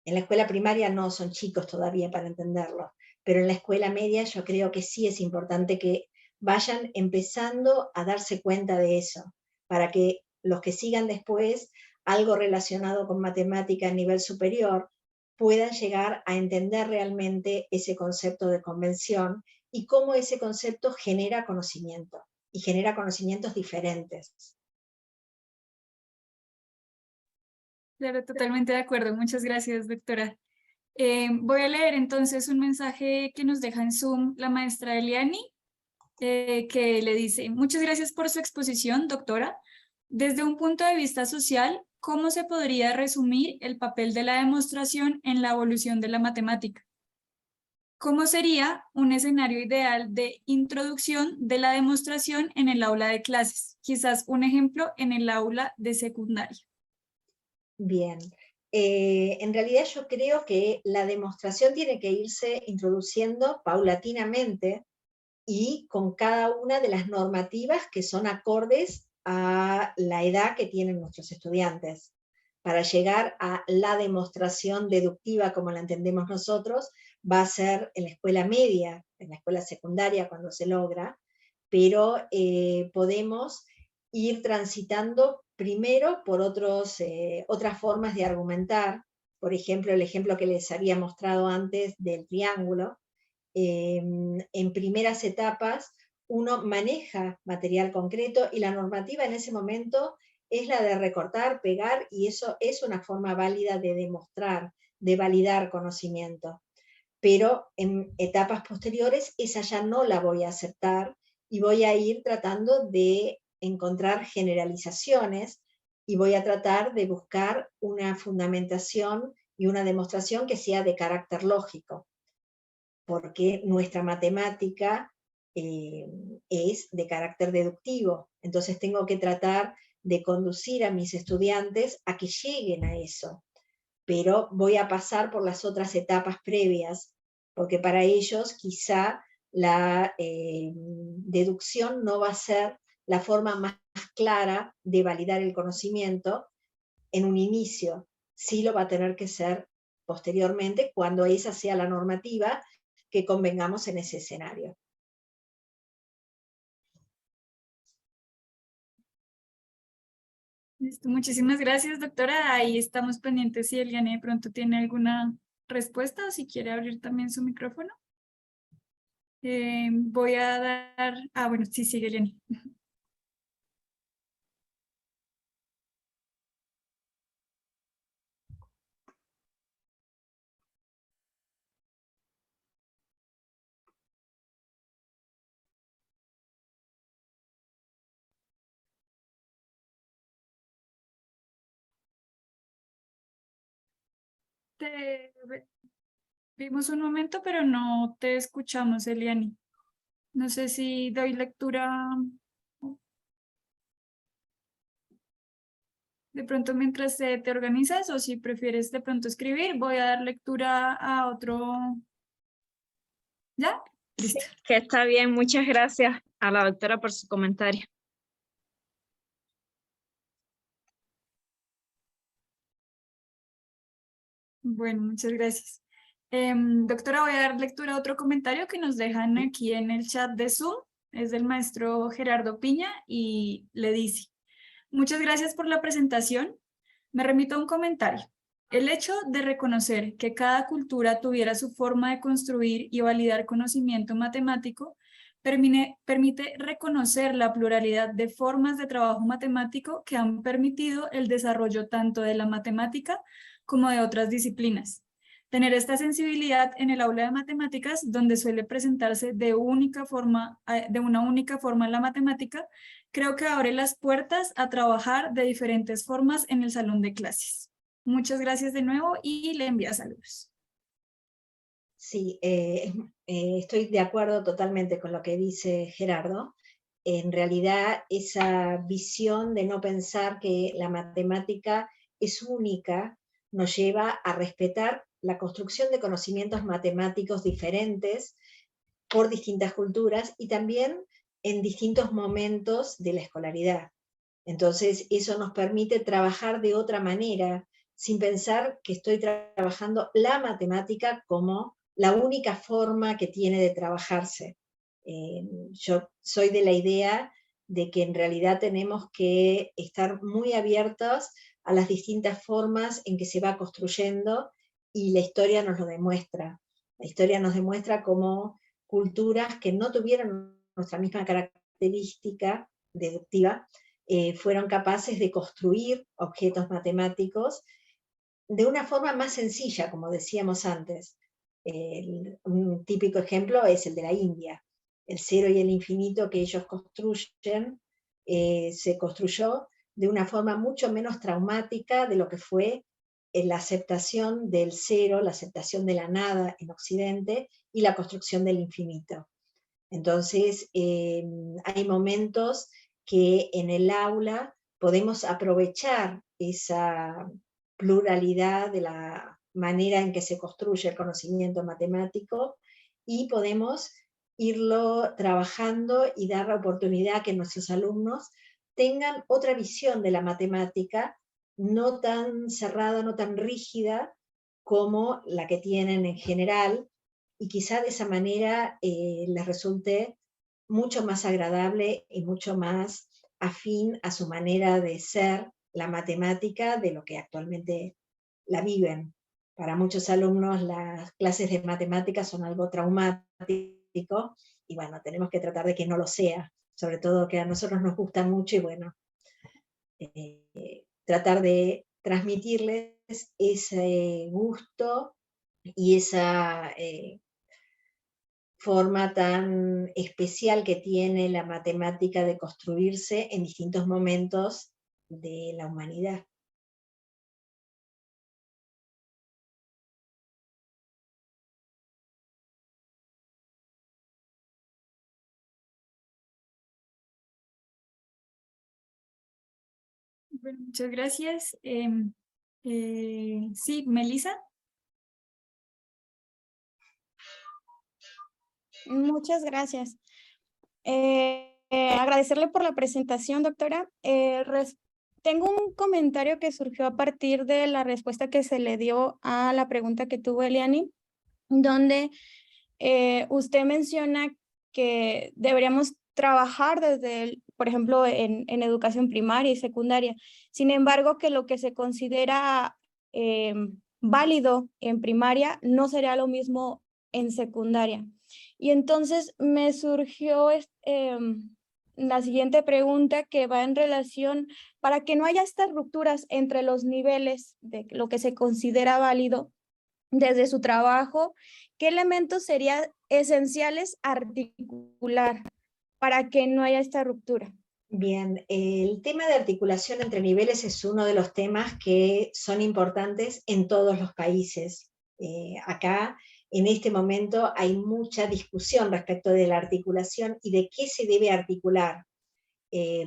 En la escuela primaria no, son chicos todavía para entenderlo, pero en la escuela media yo creo que sí es importante que vayan empezando a darse cuenta de eso, para que los que sigan después algo relacionado con matemática a nivel superior puedan llegar a entender realmente ese concepto de convención y cómo ese concepto genera conocimiento, y genera conocimientos diferentes. Claro, totalmente de acuerdo. Muchas gracias, doctora. Voy a leer entonces un mensaje que nos deja en Zoom la maestra Eliani, que le dice: muchas gracias por su exposición, doctora. Desde un punto de vista social, ¿cómo se podría resumir el papel de la demostración en la evolución de la matemática? ¿Cómo sería un escenario ideal de introducción de la demostración en el aula de clases? Quizás un ejemplo en el aula de secundaria. Bien, en realidad yo creo que la demostración tiene que irse introduciendo paulatinamente y con cada una de las normativas que son acordes a la edad que tienen nuestros estudiantes. Para llegar a la demostración deductiva como la entendemos nosotros, va a ser en la escuela media, en la escuela secundaria cuando se logra, pero podemos ir transitando primero por otras formas de argumentar. Por ejemplo, el ejemplo que les había mostrado antes del triángulo. En primeras etapas uno maneja material concreto y la normativa en ese momento es la de recortar, pegar, y eso es una forma válida de demostrar, de validar conocimiento. Pero en etapas posteriores esa ya no la voy a aceptar y voy a ir tratando de encontrar generalizaciones y voy a tratar de buscar una fundamentación y una demostración que sea de carácter lógico, porque nuestra matemática es de carácter deductivo. Entonces tengo que tratar de conducir a mis estudiantes a que lleguen a eso, pero voy a pasar por las otras etapas previas, porque para ellos quizá la deducción no va a ser la forma más clara de validar el conocimiento en un inicio, sí lo va a tener que ser posteriormente cuando esa sea la normativa que convengamos en ese escenario. Listo, muchísimas gracias, doctora. Ahí estamos pendientes si Eliane de pronto tiene alguna respuesta o si quiere abrir también su micrófono. Voy a dar... Ah, bueno, sí, sigue Eliane. Te vimos un momento, pero no te escuchamos, Eliane. No sé si doy lectura de pronto mientras te organizas o si prefieres de pronto escribir, voy a dar lectura a otro. ¿Ya? Sí, Listo. que está bien, muchas gracias a la doctora por su comentario. Bueno, muchas gracias. Doctora, voy a dar lectura a otro comentario que nos dejan aquí en el chat de Zoom. Es del maestro Gerardo Piña y le dice: muchas gracias por la presentación. Me remito a un comentario. El hecho de reconocer que cada cultura tuviera su forma de construir y validar conocimiento matemático permite reconocer la pluralidad de formas de trabajo matemático que han permitido el desarrollo tanto de la matemática como de otras disciplinas. Tener esta sensibilidad en el aula de matemáticas, donde suele presentarse de una única forma la matemática, creo que abre las puertas a trabajar de diferentes formas en el salón de clases. Muchas gracias de nuevo y le envío saludos. Sí, estoy de acuerdo totalmente con lo que dice Gerardo. En realidad, esa visión de no pensar que la matemática es única nos lleva a respetar la construcción de conocimientos matemáticos diferentes por distintas culturas y también en distintos momentos de la escolaridad. Entonces, eso nos permite trabajar de otra manera, sin pensar que estoy trabajando la matemática como la única forma que tiene de trabajarse. Yo soy de la idea de que en realidad tenemos que estar muy abiertos a las distintas formas en que se va construyendo, y la historia nos lo demuestra. La historia nos demuestra cómo culturas que no tuvieron nuestra misma característica deductiva fueron capaces de construir objetos matemáticos de una forma más sencilla, como decíamos antes. Un típico ejemplo es el de la India. El cero y el infinito que ellos construyen se construyó de una forma mucho menos traumática de lo que fue la aceptación del cero, la aceptación de la nada en Occidente y la construcción del infinito. Entonces, hay momentos que en el aula podemos aprovechar esa pluralidad de la manera en que se construye el conocimiento matemático y podemos irlo trabajando y dar la oportunidad a que nuestros alumnos tengan otra visión de la matemática, no tan cerrada, no tan rígida como la que tienen en general, y quizá de esa manera les resulte mucho más agradable y mucho más afín a su manera de ser la matemática de lo que actualmente la viven. Para muchos alumnos las clases de matemáticas son algo traumático, y bueno, tenemos que tratar de que no lo sea, sobre todo que a nosotros nos gusta mucho, y bueno, tratar de transmitirles ese gusto y esa forma tan especial que tiene la matemática de construirse en distintos momentos de la humanidad. Bueno, muchas gracias. Sí, Melissa. Muchas gracias. Agradecerle por la presentación, doctora. Tengo un comentario que surgió a partir de la respuesta que se le dio a la pregunta que tuvo Eliani, donde usted menciona que deberíamos trabajar desde, por ejemplo, en educación primaria y secundaria. Sin embargo, que lo que se considera válido en primaria no sería lo mismo en secundaria. Y entonces me surgió la siguiente pregunta, que va en relación para que no haya estas rupturas entre los niveles de lo que se considera válido desde su trabajo. ¿Qué elementos serían esenciales articular para que no haya esta ruptura? Bien, el tema de articulación entre niveles es uno de los temas que son importantes en todos los países. Acá, en este momento, hay mucha discusión respecto de la articulación y de qué se debe articular,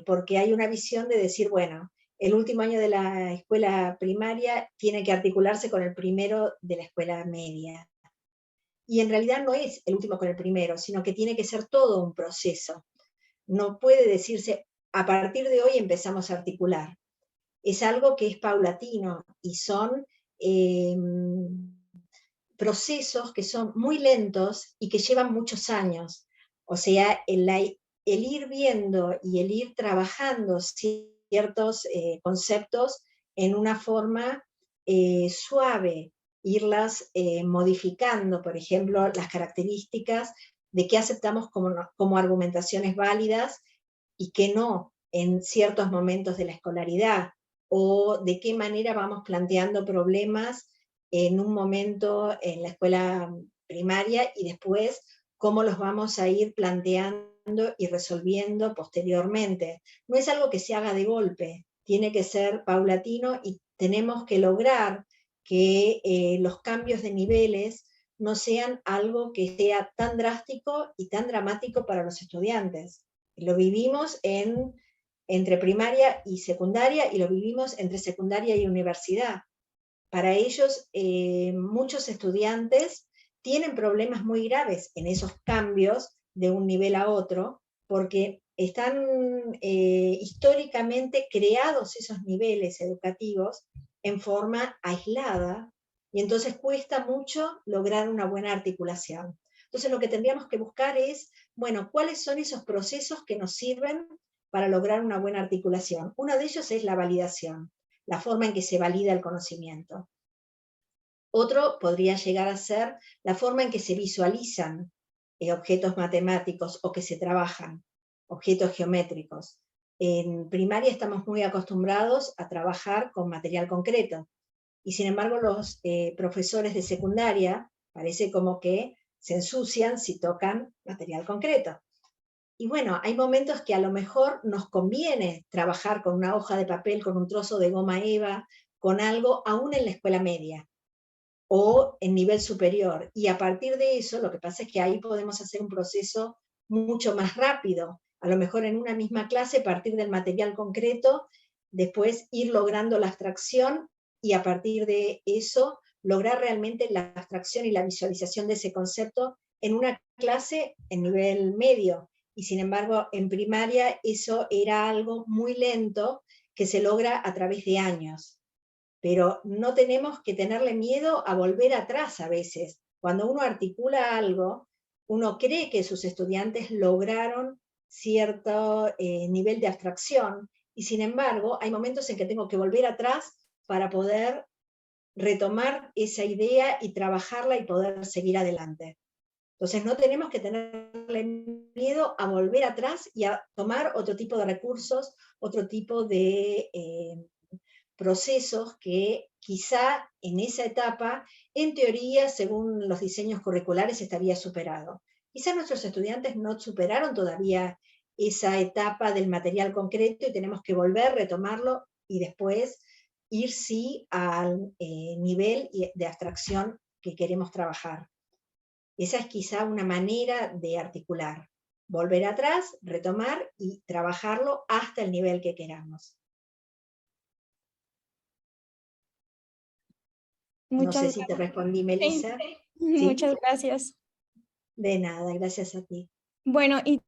porque hay una visión de decir, bueno, el último año de la escuela primaria tiene que articularse con el primero de la escuela media. Y en realidad no es el último con el primero, sino que tiene que ser todo un proceso. No puede decirse, a partir de hoy empezamos a articular. Es algo que es paulatino y son procesos que son muy lentos y que llevan muchos años. O sea, el ir viendo y el ir trabajando ciertos conceptos en una forma suave, irlas modificando, por ejemplo, las características de qué aceptamos como argumentaciones válidas y qué no en ciertos momentos de la escolaridad, o de qué manera vamos planteando problemas en un momento en la escuela primaria y después cómo los vamos a ir planteando y resolviendo posteriormente. No es algo que se haga de golpe, tiene que ser paulatino y tenemos que lograr que los cambios de niveles no sean algo que sea tan drástico y tan dramático para los estudiantes. Lo vivimos entre primaria y secundaria y lo vivimos entre secundaria y universidad. Para ellos, muchos estudiantes tienen problemas muy graves en esos cambios de un nivel a otro, porque están históricamente creados esos niveles educativos en forma aislada, y entonces cuesta mucho lograr una buena articulación. Entonces lo que tendríamos que buscar es, bueno, ¿cuáles son esos procesos que nos sirven para lograr una buena articulación? Uno de ellos es la validación, la forma en que se valida el conocimiento. Otro podría llegar a ser la forma en que se visualizan objetos matemáticos o que se trabajan, objetos geométricos. En primaria estamos muy acostumbrados a trabajar con material concreto, y sin embargo los profesores de secundaria parece como que se ensucian si tocan material concreto. Y bueno, hay momentos que a lo mejor nos conviene trabajar con una hoja de papel, con un trozo de goma eva, con algo, aún en la escuela media o en nivel superior. Y a partir de eso, lo que pasa es que ahí podemos hacer un proceso mucho más rápido. A lo mejor en una misma clase, a partir del material concreto, después ir logrando la abstracción y a partir de eso lograr realmente la abstracción y la visualización de ese concepto en una clase en nivel medio. Y sin embargo, en primaria eso era algo muy lento que se logra a través de años. Pero no tenemos que tenerle miedo a volver atrás a veces. Cuando uno articula algo, uno cree que sus estudiantes lograron cierto nivel de abstracción, y sin embargo hay momentos en que tengo que volver atrás para poder retomar esa idea y trabajarla y poder seguir adelante. Entonces no tenemos que tenerle miedo a volver atrás y a tomar otro tipo de recursos, otro tipo de procesos que quizá en esa etapa, en teoría, según los diseños curriculares, estaría superado. Quizá nuestros estudiantes no superaron todavía esa etapa del material concreto y tenemos que volver, retomarlo y después ir sí al nivel de abstracción que queremos trabajar. Esa es quizá una manera de articular. Volver atrás, retomar y trabajarlo hasta el nivel que queramos. No sé si te respondí, Melissa. Sí. Muchas gracias. De nada, gracias a ti. Bueno, y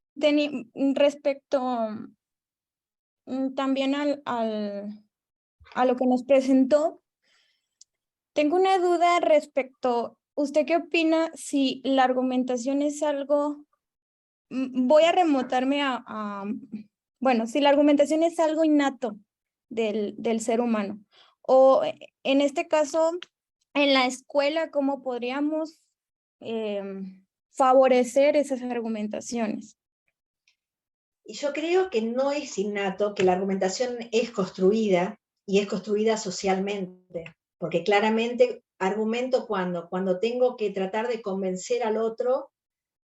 respecto también a lo que nos presentó, tengo una duda respecto, ¿usted qué opina si la argumentación es algo, voy a remontarme bueno, si la argumentación es algo innato del ser humano, o en este caso, en la escuela, ¿cómo podríamos favorecer esas argumentaciones? Y yo creo que no es innato, que la argumentación es construida y es construida socialmente, porque claramente argumento cuando tengo que tratar de convencer al otro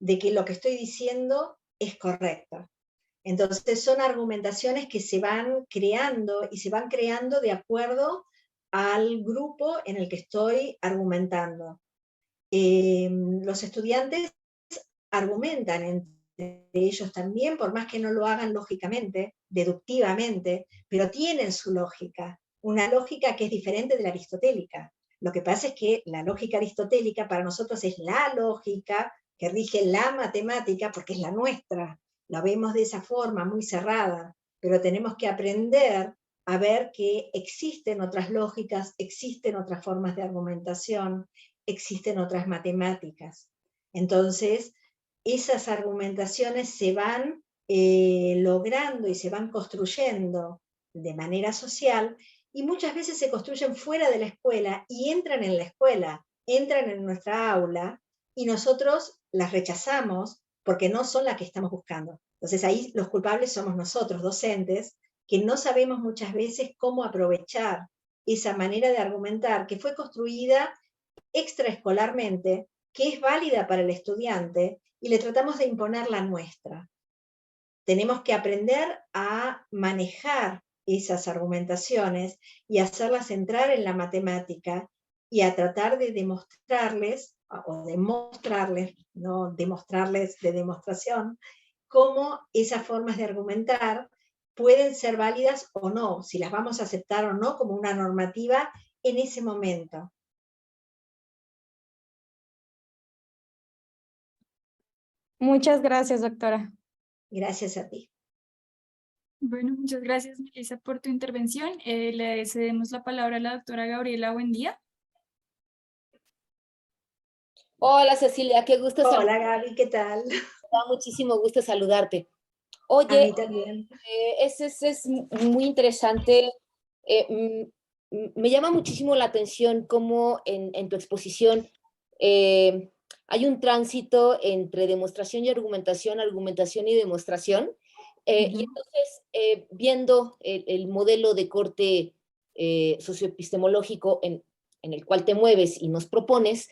de que lo que estoy diciendo es correcto. Entonces son argumentaciones que se van creando y se van creando de acuerdo al grupo en el que estoy argumentando. Los estudiantes argumentan entre ellos también, por más que no lo hagan lógicamente, deductivamente, pero tienen su lógica, una lógica que es diferente de la aristotélica. Lo que pasa es que la lógica aristotélica para nosotros es la lógica que rige la matemática, porque es la nuestra. La vemos de esa forma, muy cerrada, pero tenemos que aprender a ver que existen otras lógicas, existen otras formas de argumentación, existen otras matemáticas. Entonces, esas argumentaciones se van logrando y se van construyendo de manera social, y muchas veces se construyen fuera de la escuela y entran en la escuela, entran en nuestra aula, y nosotros las rechazamos porque no son las que estamos buscando. Entonces ahí los culpables somos nosotros, docentes, que no sabemos muchas veces cómo aprovechar esa manera de argumentar que fue construida extraescolarmente, que es válida para el estudiante, y le tratamos de imponer la nuestra. Tenemos que aprender a manejar esas argumentaciones y hacerlas entrar en la matemática y a tratar de demostrarles, o demostrarles, no demostrarles de demostración, cómo esas formas de argumentar pueden ser válidas o no, si las vamos a aceptar o no como una normativa en ese momento. Muchas gracias, doctora. Gracias a ti. Bueno, muchas gracias, Melissa, por tu intervención. Le cedemos la palabra a la doctora Gabriela. Buen día. Hola Cecilia, qué gusto Hola saludarte. Gaby, ¿qué tal? Me da muchísimo gusto saludarte. A Oye, mí también. es muy interesante. Me llama muchísimo la atención cómo en tu exposición hay un tránsito entre demostración y argumentación, argumentación y demostración. Y entonces, viendo el modelo de corte socioepistemológico en el cual te mueves y nos propones,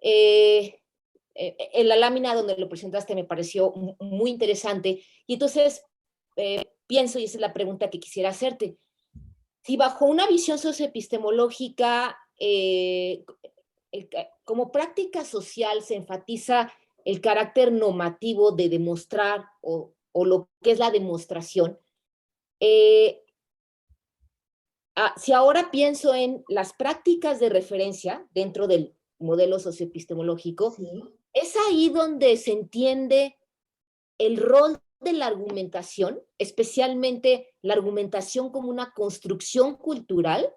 en la lámina donde lo presentaste me pareció muy interesante. Y entonces pienso, y esa es la pregunta que quisiera hacerte, si bajo una visión socioepistemológica, como práctica social se enfatiza el carácter normativo de demostrar o lo que es la demostración, si ahora pienso en las prácticas de referencia dentro del modelo socioepistemológico, Sí. es ahí donde se entiende el rol de la argumentación, especialmente la argumentación como una construcción cultural,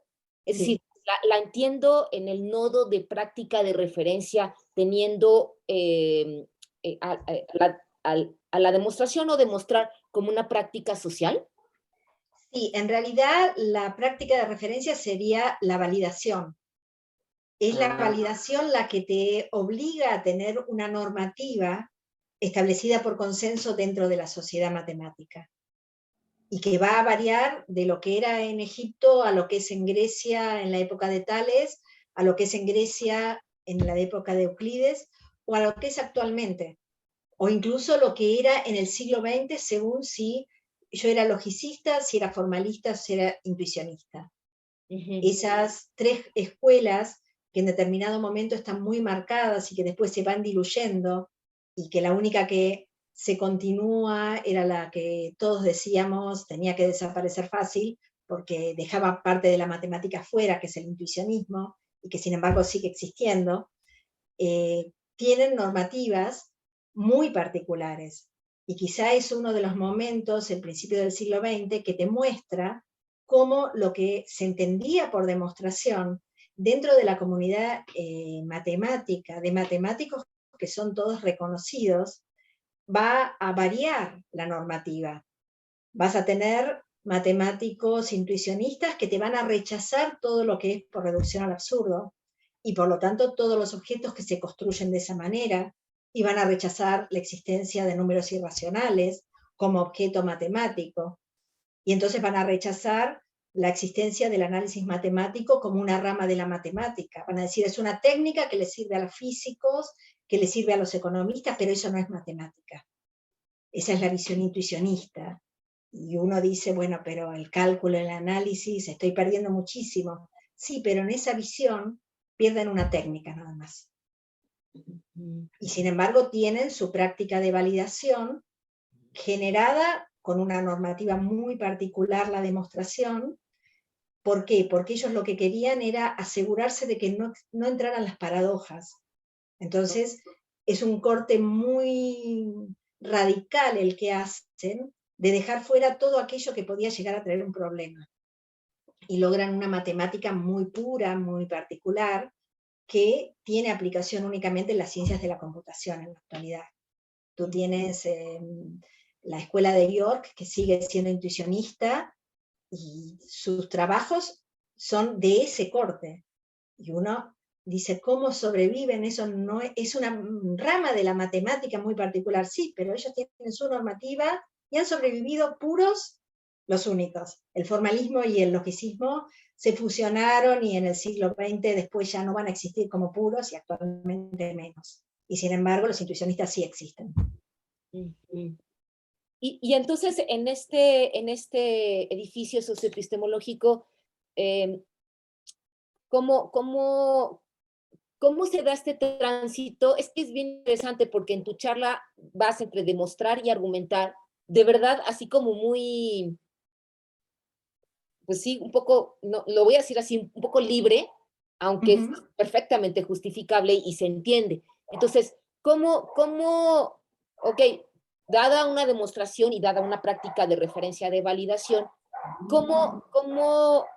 es decir, la entiendo en el nodo de práctica de referencia, teniendo a la demostración o demostrar como una práctica social. Sí, en realidad la práctica de referencia sería la validación. Es la validación la que te obliga a tener una normativa establecida por consenso dentro de la sociedad matemática, y que va a variar de lo que era en Egipto a lo que es en Grecia en la época de Tales, a lo que es en Grecia en la época de Euclides, o a lo que es actualmente, o incluso lo que era en el siglo XX, según si yo era logicista, si era formalista, o si era intuicionista. Esas tres escuelas que en determinado momento están muy marcadas y que después se van diluyendo, y que la única que se continúa era la que todos decíamos tenía que desaparecer fácil, porque dejaba parte de la matemática fuera, que es el intuicionismo, y que sin embargo sigue existiendo, tienen normativas muy particulares. Y quizá es uno de los momentos, el principio del siglo XX, que te muestra cómo lo que se entendía por demostración dentro de la comunidad matemática, de matemáticos que son todos reconocidos, va a variar la normativa. Vas a tener matemáticos intuicionistas que te van a rechazar todo lo que es por reducción al absurdo, y por lo tanto todos los objetos que se construyen de esa manera, y van a rechazar la existencia de números irracionales como objeto matemático. Y entonces van a rechazar la existencia del análisis matemático como una rama de la matemática. Van a decir, es una técnica que le sirve a los físicos, que le sirve a los economistas, pero eso no es matemática. Esa es la visión intuicionista. Y uno dice, bueno, pero el cálculo, el análisis, estoy perdiendo muchísimo. Sí, pero en esa visión pierden una técnica nada más. Y sin embargo tienen su práctica de validación generada con una normativa muy particular, la demostración. ¿Por qué? Porque ellos lo que querían era asegurarse de que no entraran las paradojas. Entonces, es un corte muy radical el que hacen de dejar fuera todo aquello que podía llegar a traer un problema. Y logran una matemática muy pura, muy particular, que tiene aplicación únicamente en las ciencias de la computación en la actualidad. Tú tienes la escuela de York, que sigue siendo intuicionista, y sus trabajos son de ese corte. Y uno dice, ¿cómo sobreviven? Eso no es una rama de la matemática muy particular, sí, pero ellos tienen su normativa y han sobrevivido puros los únicos. El formalismo y el logicismo se fusionaron y en el siglo XX después ya no van a existir como puros y actualmente menos. Y sin embargo, los intuicionistas sí existen. Y entonces, en este edificio socioepistemológico, ¿cómo se da este tránsito? Es que es bien interesante porque en tu charla vas entre demostrar y argumentar, de verdad, así como muy, pues sí, un poco, no, lo voy a decir así, un poco libre, aunque es perfectamente justificable y se entiende. Entonces, ok, dada una demostración y dada una práctica de referencia de validación, ¿cómo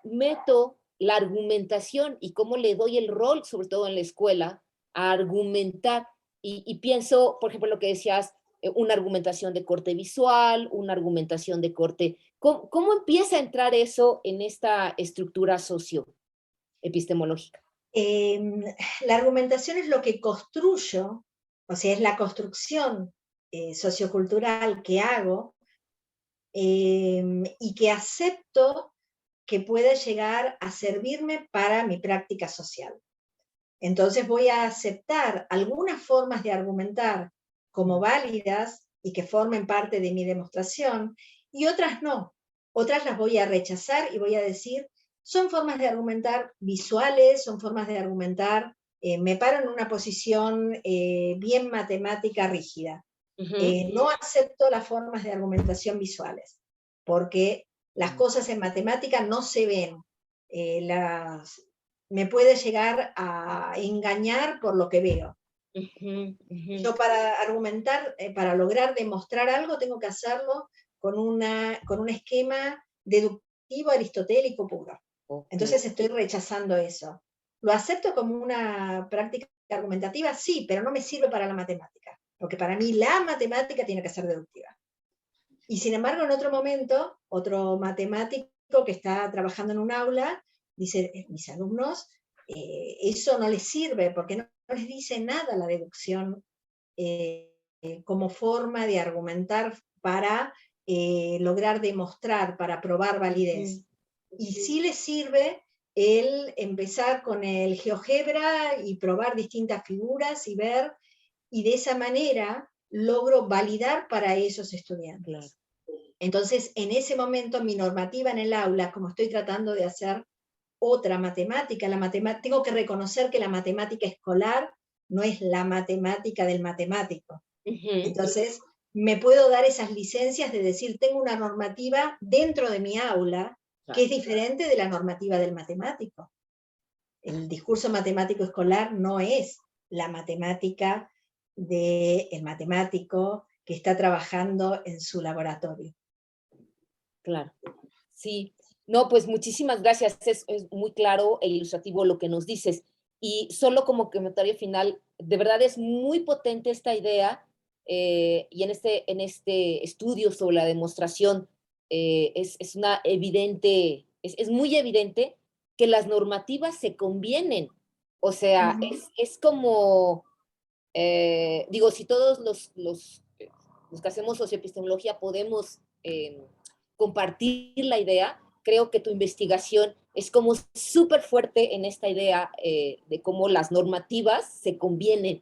meto la argumentación y cómo le doy el rol, sobre todo en la escuela, a argumentar? Y pienso, por ejemplo, lo que decías, una argumentación de corte visual, una argumentación de corte. ¿Cómo empieza a entrar eso en esta estructura socioepistemológica? La argumentación es lo que construyo, o sea, es la construcción sociocultural que hago y que acepto que pueda llegar a servirme para mi práctica social. Entonces voy a aceptar algunas formas de argumentar como válidas y que formen parte de mi demostración, y otras no. Otras las voy a rechazar y voy a decir, son formas de argumentar visuales, son formas de argumentar, me paro en una posición bien matemática rígida. No acepto las formas de argumentación visuales, porque las cosas en matemática no se ven. Me puede llegar a engañar por lo que veo. Yo para argumentar, para lograr demostrar algo, tengo que hacerlo con un esquema deductivo aristotélico puro. Entonces estoy rechazando eso. ¿Lo acepto como una práctica argumentativa? Sí, pero no me sirve para la matemática, porque para mí la matemática tiene que ser deductiva. Y sin embargo, en otro momento, otro matemático que está trabajando en un aula, dice, mis alumnos, eso no les sirve, porque no les dice nada la deducción como forma de argumentar para lograr demostrar, para probar validez. Y sí les sirve el empezar con el GeoGebra y probar distintas figuras y ver, y de esa manera logro validar para esos estudiantes. Claro. Entonces, en ese momento, mi normativa en el aula, como estoy tratando de hacer otra matemática, tengo que reconocer que la matemática escolar no es la matemática del matemático. Entonces, me puedo dar esas licencias de decir, tengo una normativa dentro de mi aula que es diferente de la normativa del matemático. El discurso matemático escolar no es la matemática del matemático que está trabajando en su laboratorio. Claro, sí. No, pues muchísimas gracias. Es muy claro e ilustrativo lo que nos dices. Y solo como comentario final, de verdad es muy potente esta idea y en este estudio sobre la demostración es muy evidente que las normativas se convienen. O sea, es como, digo, si todos los que hacemos socioepistemología podemos compartir la idea, creo que tu investigación es como súper fuerte en esta idea de cómo las normativas se convienen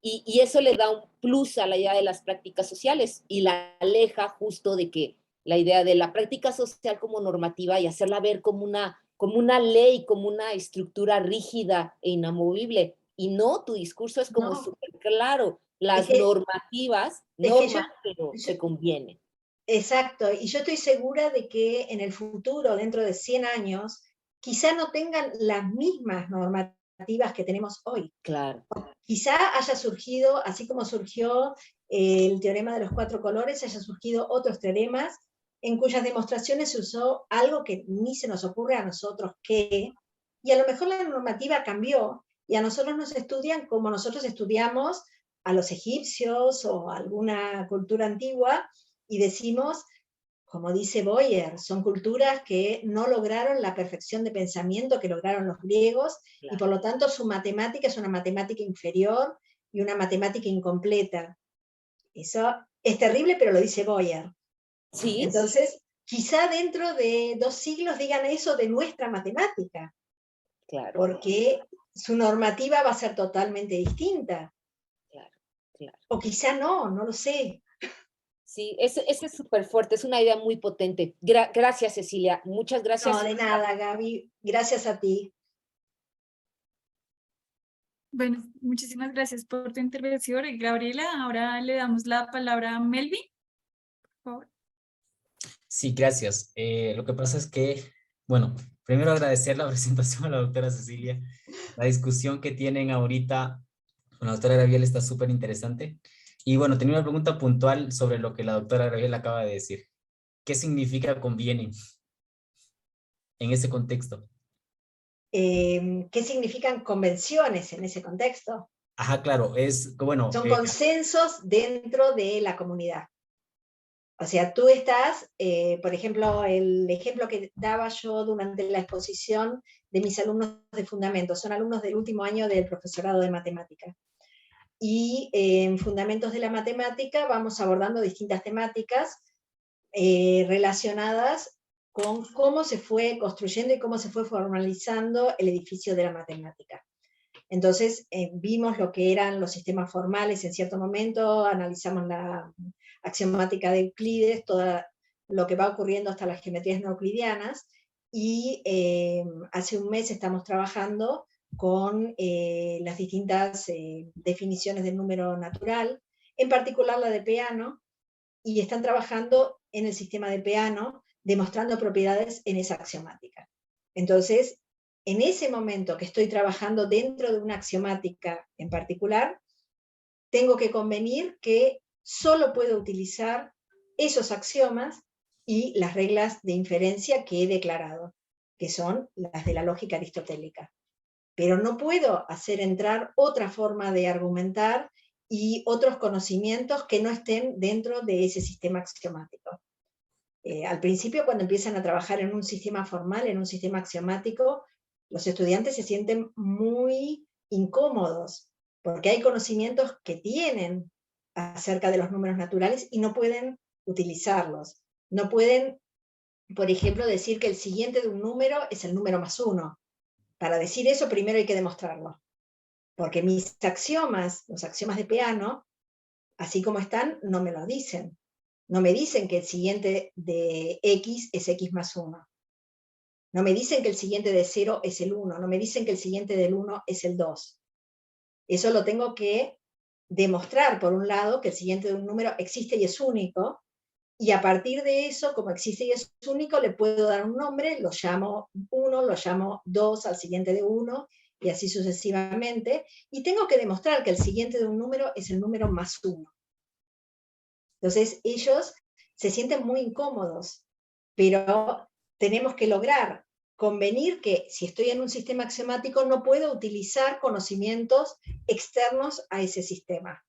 y eso le da un plus a la idea de las prácticas sociales y la aleja justo de que la idea de la práctica social como normativa y hacerla ver como una ley, como una estructura rígida e inamovible. Y no, tu discurso es como súper claro. Las normativas, pero se convienen. Exacto, y yo estoy segura de que en el futuro, dentro de 100 años, quizá no tengan las mismas normativas que tenemos hoy. Claro. Quizá haya surgido, así como surgió el teorema de los 4 colores, haya surgido otros teoremas en cuyas demostraciones se usó algo que ni se nos ocurre a nosotros y a lo mejor la normativa cambió, y a nosotros nos estudian como nosotros estudiamos a los egipcios o a alguna cultura antigua, y decimos, como dice Boyer, son culturas que no lograron la perfección de pensamiento que lograron los griegos, y por lo tanto su matemática es una matemática inferior y una matemática incompleta. Eso es terrible, pero lo dice Boyer. Sí. Entonces, quizá dentro de 2 siglos digan eso de nuestra matemática, Claro. porque su normativa va a ser totalmente distinta. Claro, claro. O quizá no lo sé. Sí, ese es súper fuerte, es una idea muy potente. Gracias, Cecilia. Muchas gracias. No, de nada, Gaby. Gracias a ti. Bueno, muchísimas gracias por tu intervención, Gabriela. Ahora le damos la palabra a Melvin, por favor. Sí, gracias. Lo que pasa es que, bueno, primero agradecer la presentación a la doctora Cecilia. La discusión que tienen ahorita con la doctora Gabriela está súper interesante. Y bueno, tenía una pregunta puntual sobre lo que la doctora Gabriela acaba de decir. ¿Qué significa conviene en ese contexto? ¿Qué significan convenciones en ese contexto? Ajá, claro, es, bueno. Son consensos dentro de la comunidad. O sea, tú estás, por ejemplo, el ejemplo que daba yo durante la exposición de mis alumnos de fundamentos, son alumnos del último año del profesorado de matemática. Y en fundamentos de la matemática vamos abordando distintas temáticas relacionadas con cómo se fue construyendo y cómo se fue formalizando el edificio de la matemática. Entonces vimos lo que eran los sistemas formales en cierto momento, analizamos la axiomática de Euclides, todo lo que va ocurriendo hasta las geometrías no euclidianas, y hace un mes estamos trabajando con las distintas definiciones del número natural, en particular la de Peano, y están trabajando en el sistema de Peano, demostrando propiedades en esa axiomática. Entonces, en ese momento que estoy trabajando dentro de una axiomática en particular, tengo que convenir que solo puedo utilizar esos axiomas y las reglas de inferencia que he declarado, que son las de la lógica aristotélica. Pero no puedo hacer entrar otra forma de argumentar y otros conocimientos que no estén dentro de ese sistema axiomático. Al principio, cuando empiezan a trabajar en un sistema formal, en un sistema axiomático, los estudiantes se sienten muy incómodos, porque hay conocimientos que tienen acerca de los números naturales y no pueden utilizarlos. No pueden, por ejemplo, decir que el siguiente de un número es el número más 1. Para decir eso, primero hay que demostrarlo. Porque mis axiomas, los axiomas de Peano, así como están, no me lo dicen. No me dicen que el siguiente de X es X más 1. No me dicen que el siguiente de 0 es el 1. No me dicen que el siguiente del 1 es el 2. Eso lo tengo que demostrar, por un lado, que el siguiente de un número existe y es único, y a partir de eso, como existe y es único, le puedo dar un nombre, lo llamo 1, lo llamo 2 al siguiente de 1, y así sucesivamente, y tengo que demostrar que el siguiente de un número es el número más 1. Entonces ellos se sienten muy incómodos, pero tenemos que lograr convenir que si estoy en un sistema axiomático no puedo utilizar conocimientos externos a ese sistema.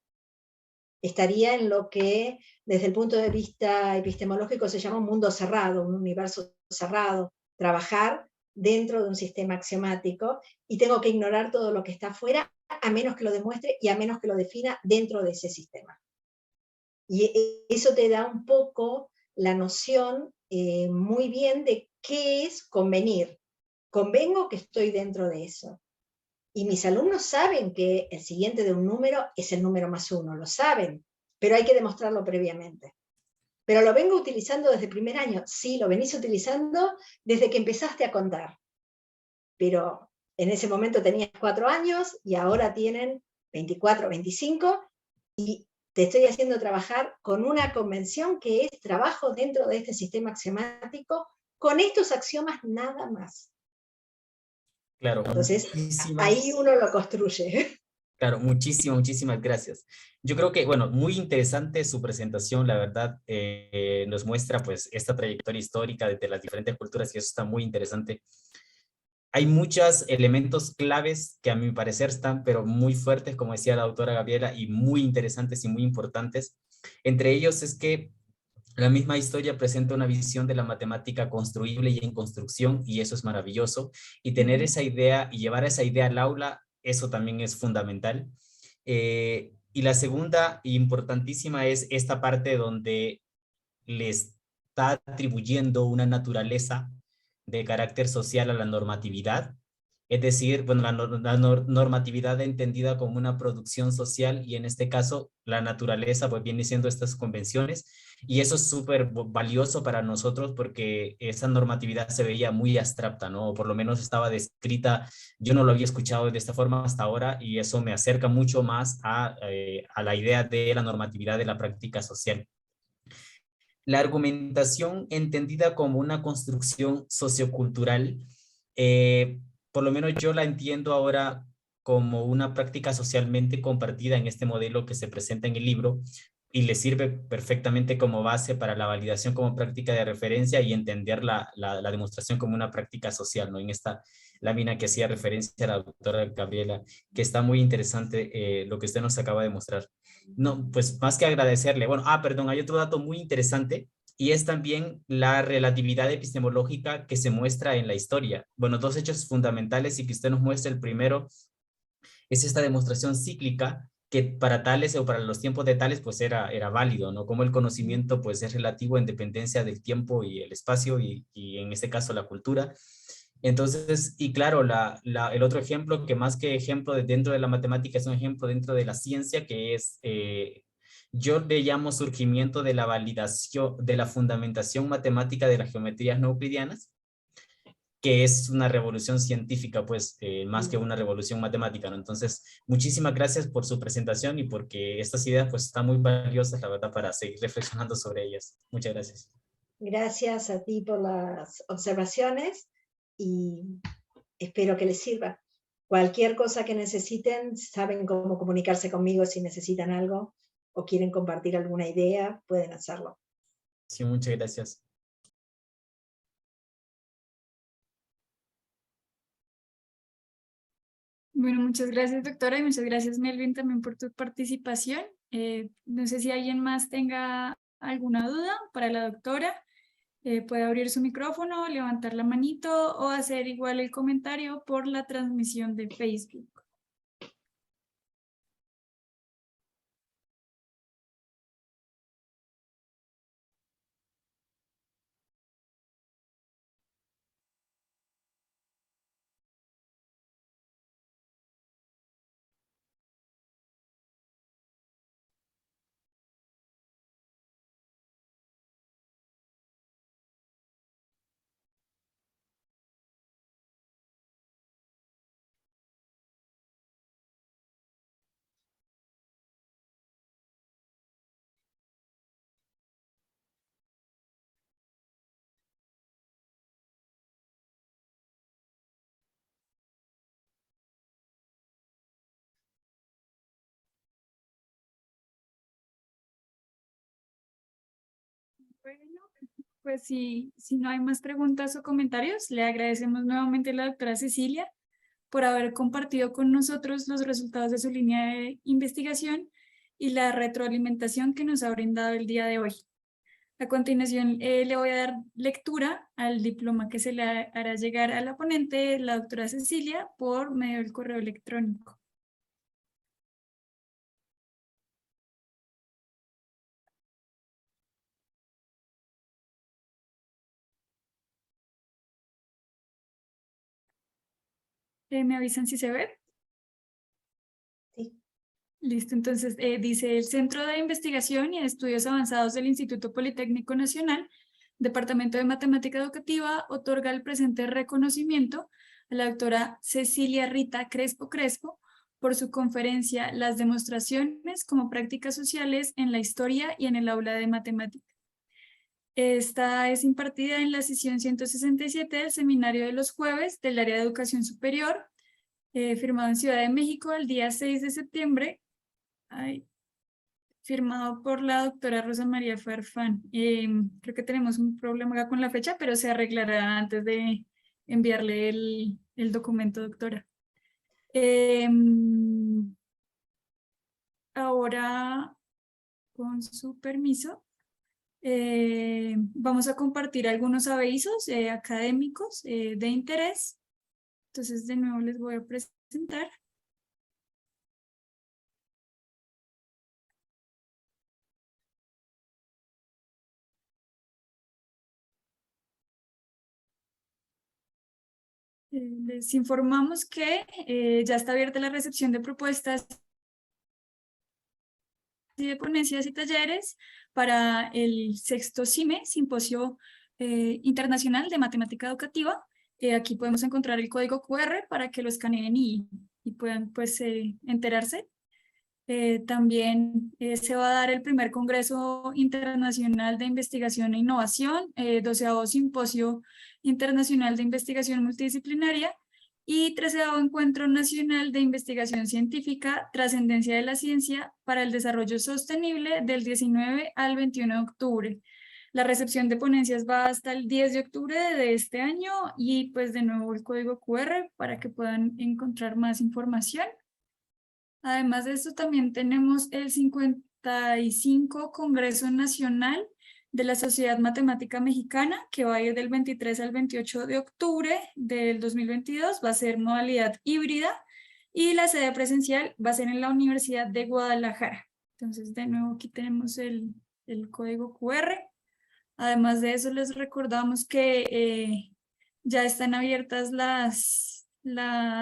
Estaría en lo que desde el punto de vista epistemológico se llama un mundo cerrado, un universo cerrado, trabajar dentro de un sistema axiomático, y tengo que ignorar todo lo que está afuera a menos que lo demuestre y a menos que lo defina dentro de ese sistema. Y eso te da un poco la noción muy bien de qué es convenir. Convengo que estoy dentro de eso. Y mis alumnos saben que el siguiente de un número es el número más 1, lo saben, pero hay que demostrarlo previamente. Pero lo vengo utilizando desde el primer año. Sí, lo venís utilizando desde que empezaste a contar. Pero en ese momento tenías 4 años y ahora tienen 24, 25, y te estoy haciendo trabajar con una convención que es trabajo dentro de este sistema axiomático con estos axiomas nada más. Claro. Entonces, ahí uno lo construye. Claro, muchísimas gracias. Yo creo que, bueno, muy interesante su presentación, la verdad, nos muestra pues esta trayectoria histórica de las diferentes culturas y eso está muy interesante. Hay muchos elementos claves que a mi parecer están, pero muy fuertes, como decía la doctora Gabriela, y muy interesantes y muy importantes. Entre ellos es que La misma historia presenta una visión de la matemática construible y en construcción, y eso es maravilloso. Y tener esa idea y llevar esa idea al aula, eso también es fundamental. Y la segunda, importantísima, es esta parte donde le está atribuyendo una naturaleza de carácter social a la normatividad. Es decir, bueno, normatividad entendida como una producción social, y en este caso la naturaleza pues viene siendo estas convenciones, y eso es súper valioso para nosotros porque esa normatividad se veía muy abstracta, ¿no? O por lo menos estaba descrita, yo no lo había escuchado de esta forma hasta ahora, y eso me acerca mucho más a la idea de la normatividad de la práctica social. La argumentación entendida como una construcción sociocultural, por lo menos yo la entiendo ahora como una práctica socialmente compartida en este modelo que se presenta en el libro, y le sirve perfectamente como base para la validación como práctica de referencia y entender la demostración como una práctica social, ¿no? En esta lámina que hacía referencia a la doctora Gabriela, que está muy interesante lo que usted nos acaba de mostrar. No, pues más que agradecerle. Bueno, perdón, hay otro dato muy interesante, y es también la relatividad epistemológica que se muestra en la historia. Bueno, dos hechos fundamentales, y que usted nos muestra. El primero es esta demostración cíclica que para Tales o para los tiempos de Tales pues era válido, ¿no? Como el conocimiento pues es relativo en dependencia del tiempo y el espacio, y en este caso la cultura. Entonces, y claro, el otro ejemplo, que más que ejemplo dentro de la matemática es un ejemplo dentro de la ciencia, que es, yo le llamo surgimiento de la validación, de la fundamentación matemática de las geometrías no euclidianas, que es una revolución científica, pues, más que una revolución matemática, ¿no? Entonces, muchísimas gracias por su presentación, y porque estas ideas, pues, están muy valiosas, la verdad, para seguir reflexionando sobre ellas. Muchas gracias. Gracias a ti por las observaciones y espero que les sirva. Cualquier cosa que necesiten, saben cómo comunicarse conmigo si necesitan algo o quieren compartir alguna idea, pueden hacerlo. Sí, muchas gracias. Bueno, muchas gracias, doctora, y muchas gracias, Melvin, también por tu participación. No sé si alguien más tenga alguna duda para la doctora. Puede abrir su micrófono, levantar la manito o hacer igual el comentario por la transmisión de Facebook. Bueno, pues si no hay más preguntas o comentarios, le agradecemos nuevamente a la doctora Cecilia por haber compartido con nosotros los resultados de su línea de investigación y la retroalimentación que nos ha brindado el día de hoy. A continuación, le voy a dar lectura al diploma que se le hará llegar a la ponente, la doctora Cecilia, por medio del correo electrónico. ¿Me avisan si se ve? Sí. Listo, entonces dice: el Centro de Investigación y Estudios Avanzados del Instituto Politécnico Nacional, Departamento de Matemática Educativa, otorga el presente reconocimiento a la doctora Cecilia Rita Crespo Crespo por su conferencia Las demostraciones como prácticas sociales en la historia y en el aula de matemática. Esta es impartida en la sesión 167 del Seminario de los Jueves del Área de Educación Superior, firmado en Ciudad de México el día 6 de septiembre, firmado por la doctora Rosa María Farfán. Creo que tenemos un problema acá con la fecha, pero se arreglará antes de enviarle el documento, doctora. Ahora, con su permiso, Vamos a compartir algunos avisos académicos de interés. Entonces, de nuevo les voy a presentar. Les informamos que ya está abierta la recepción de propuestas y de ponencias y talleres para el 6º CIME, Simposio Internacional de Matemática Educativa. Aquí podemos encontrar el código QR para que lo escaneen y puedan pues enterarse. También se va a dar el primer Congreso Internacional de Investigación e Innovación, 12º Simposio Internacional de Investigación Multidisciplinaria y 13º Encuentro Nacional de Investigación Científica, Trascendencia de la Ciencia para el Desarrollo Sostenible del 19 al 21 de octubre. La recepción de ponencias va hasta el 10 de octubre de este año y pues de nuevo el código QR para que puedan encontrar más información. Además de esto, también tenemos el 55 Congreso Nacional de la Sociedad Matemática Mexicana, que va a ir del 23 al 28 de octubre del 2022. Va a ser modalidad híbrida y la sede presencial va a ser en la Universidad de Guadalajara. Entonces, de nuevo, aquí tenemos el código QR. Además de eso, les recordamos que ya están abiertas la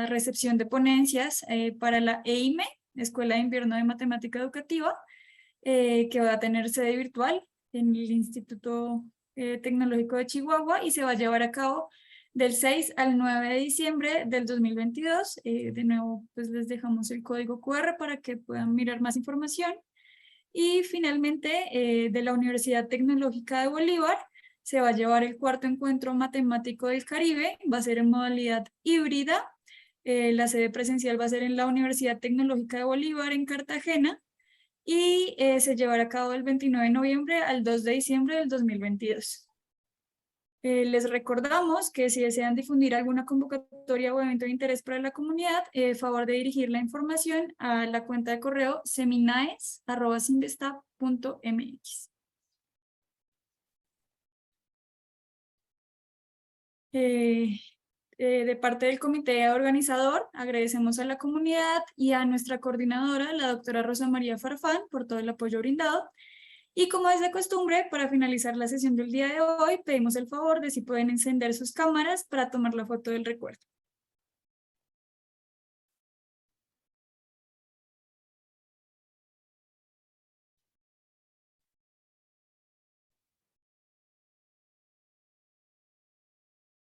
recepción de ponencias para la EIME, Escuela de Invierno de Matemática Educativa, que va a tener sede virtual en el Instituto Tecnológico de Chihuahua y se va a llevar a cabo del 6 al 9 de diciembre del 2022. De nuevo, pues les dejamos el código QR para que puedan mirar más información. Y finalmente, de la Universidad Tecnológica de Bolívar, se va a llevar el 4º Encuentro Matemático del Caribe, va a ser en modalidad híbrida. La sede presencial va a ser en la Universidad Tecnológica de Bolívar en Cartagena y se llevará a cabo del 29 de noviembre al 2 de diciembre del 2022. Les recordamos que si desean difundir alguna convocatoria o evento de interés para la comunidad, favor de dirigir la información a la cuenta de correo seminaes@simvestab.mx. De parte del comité organizador, agradecemos a la comunidad y a nuestra coordinadora, la doctora Rosa María Farfán, por todo el apoyo brindado. Y como es de costumbre, para finalizar la sesión del día de hoy, pedimos el favor de si pueden encender sus cámaras para tomar la foto del recuerdo.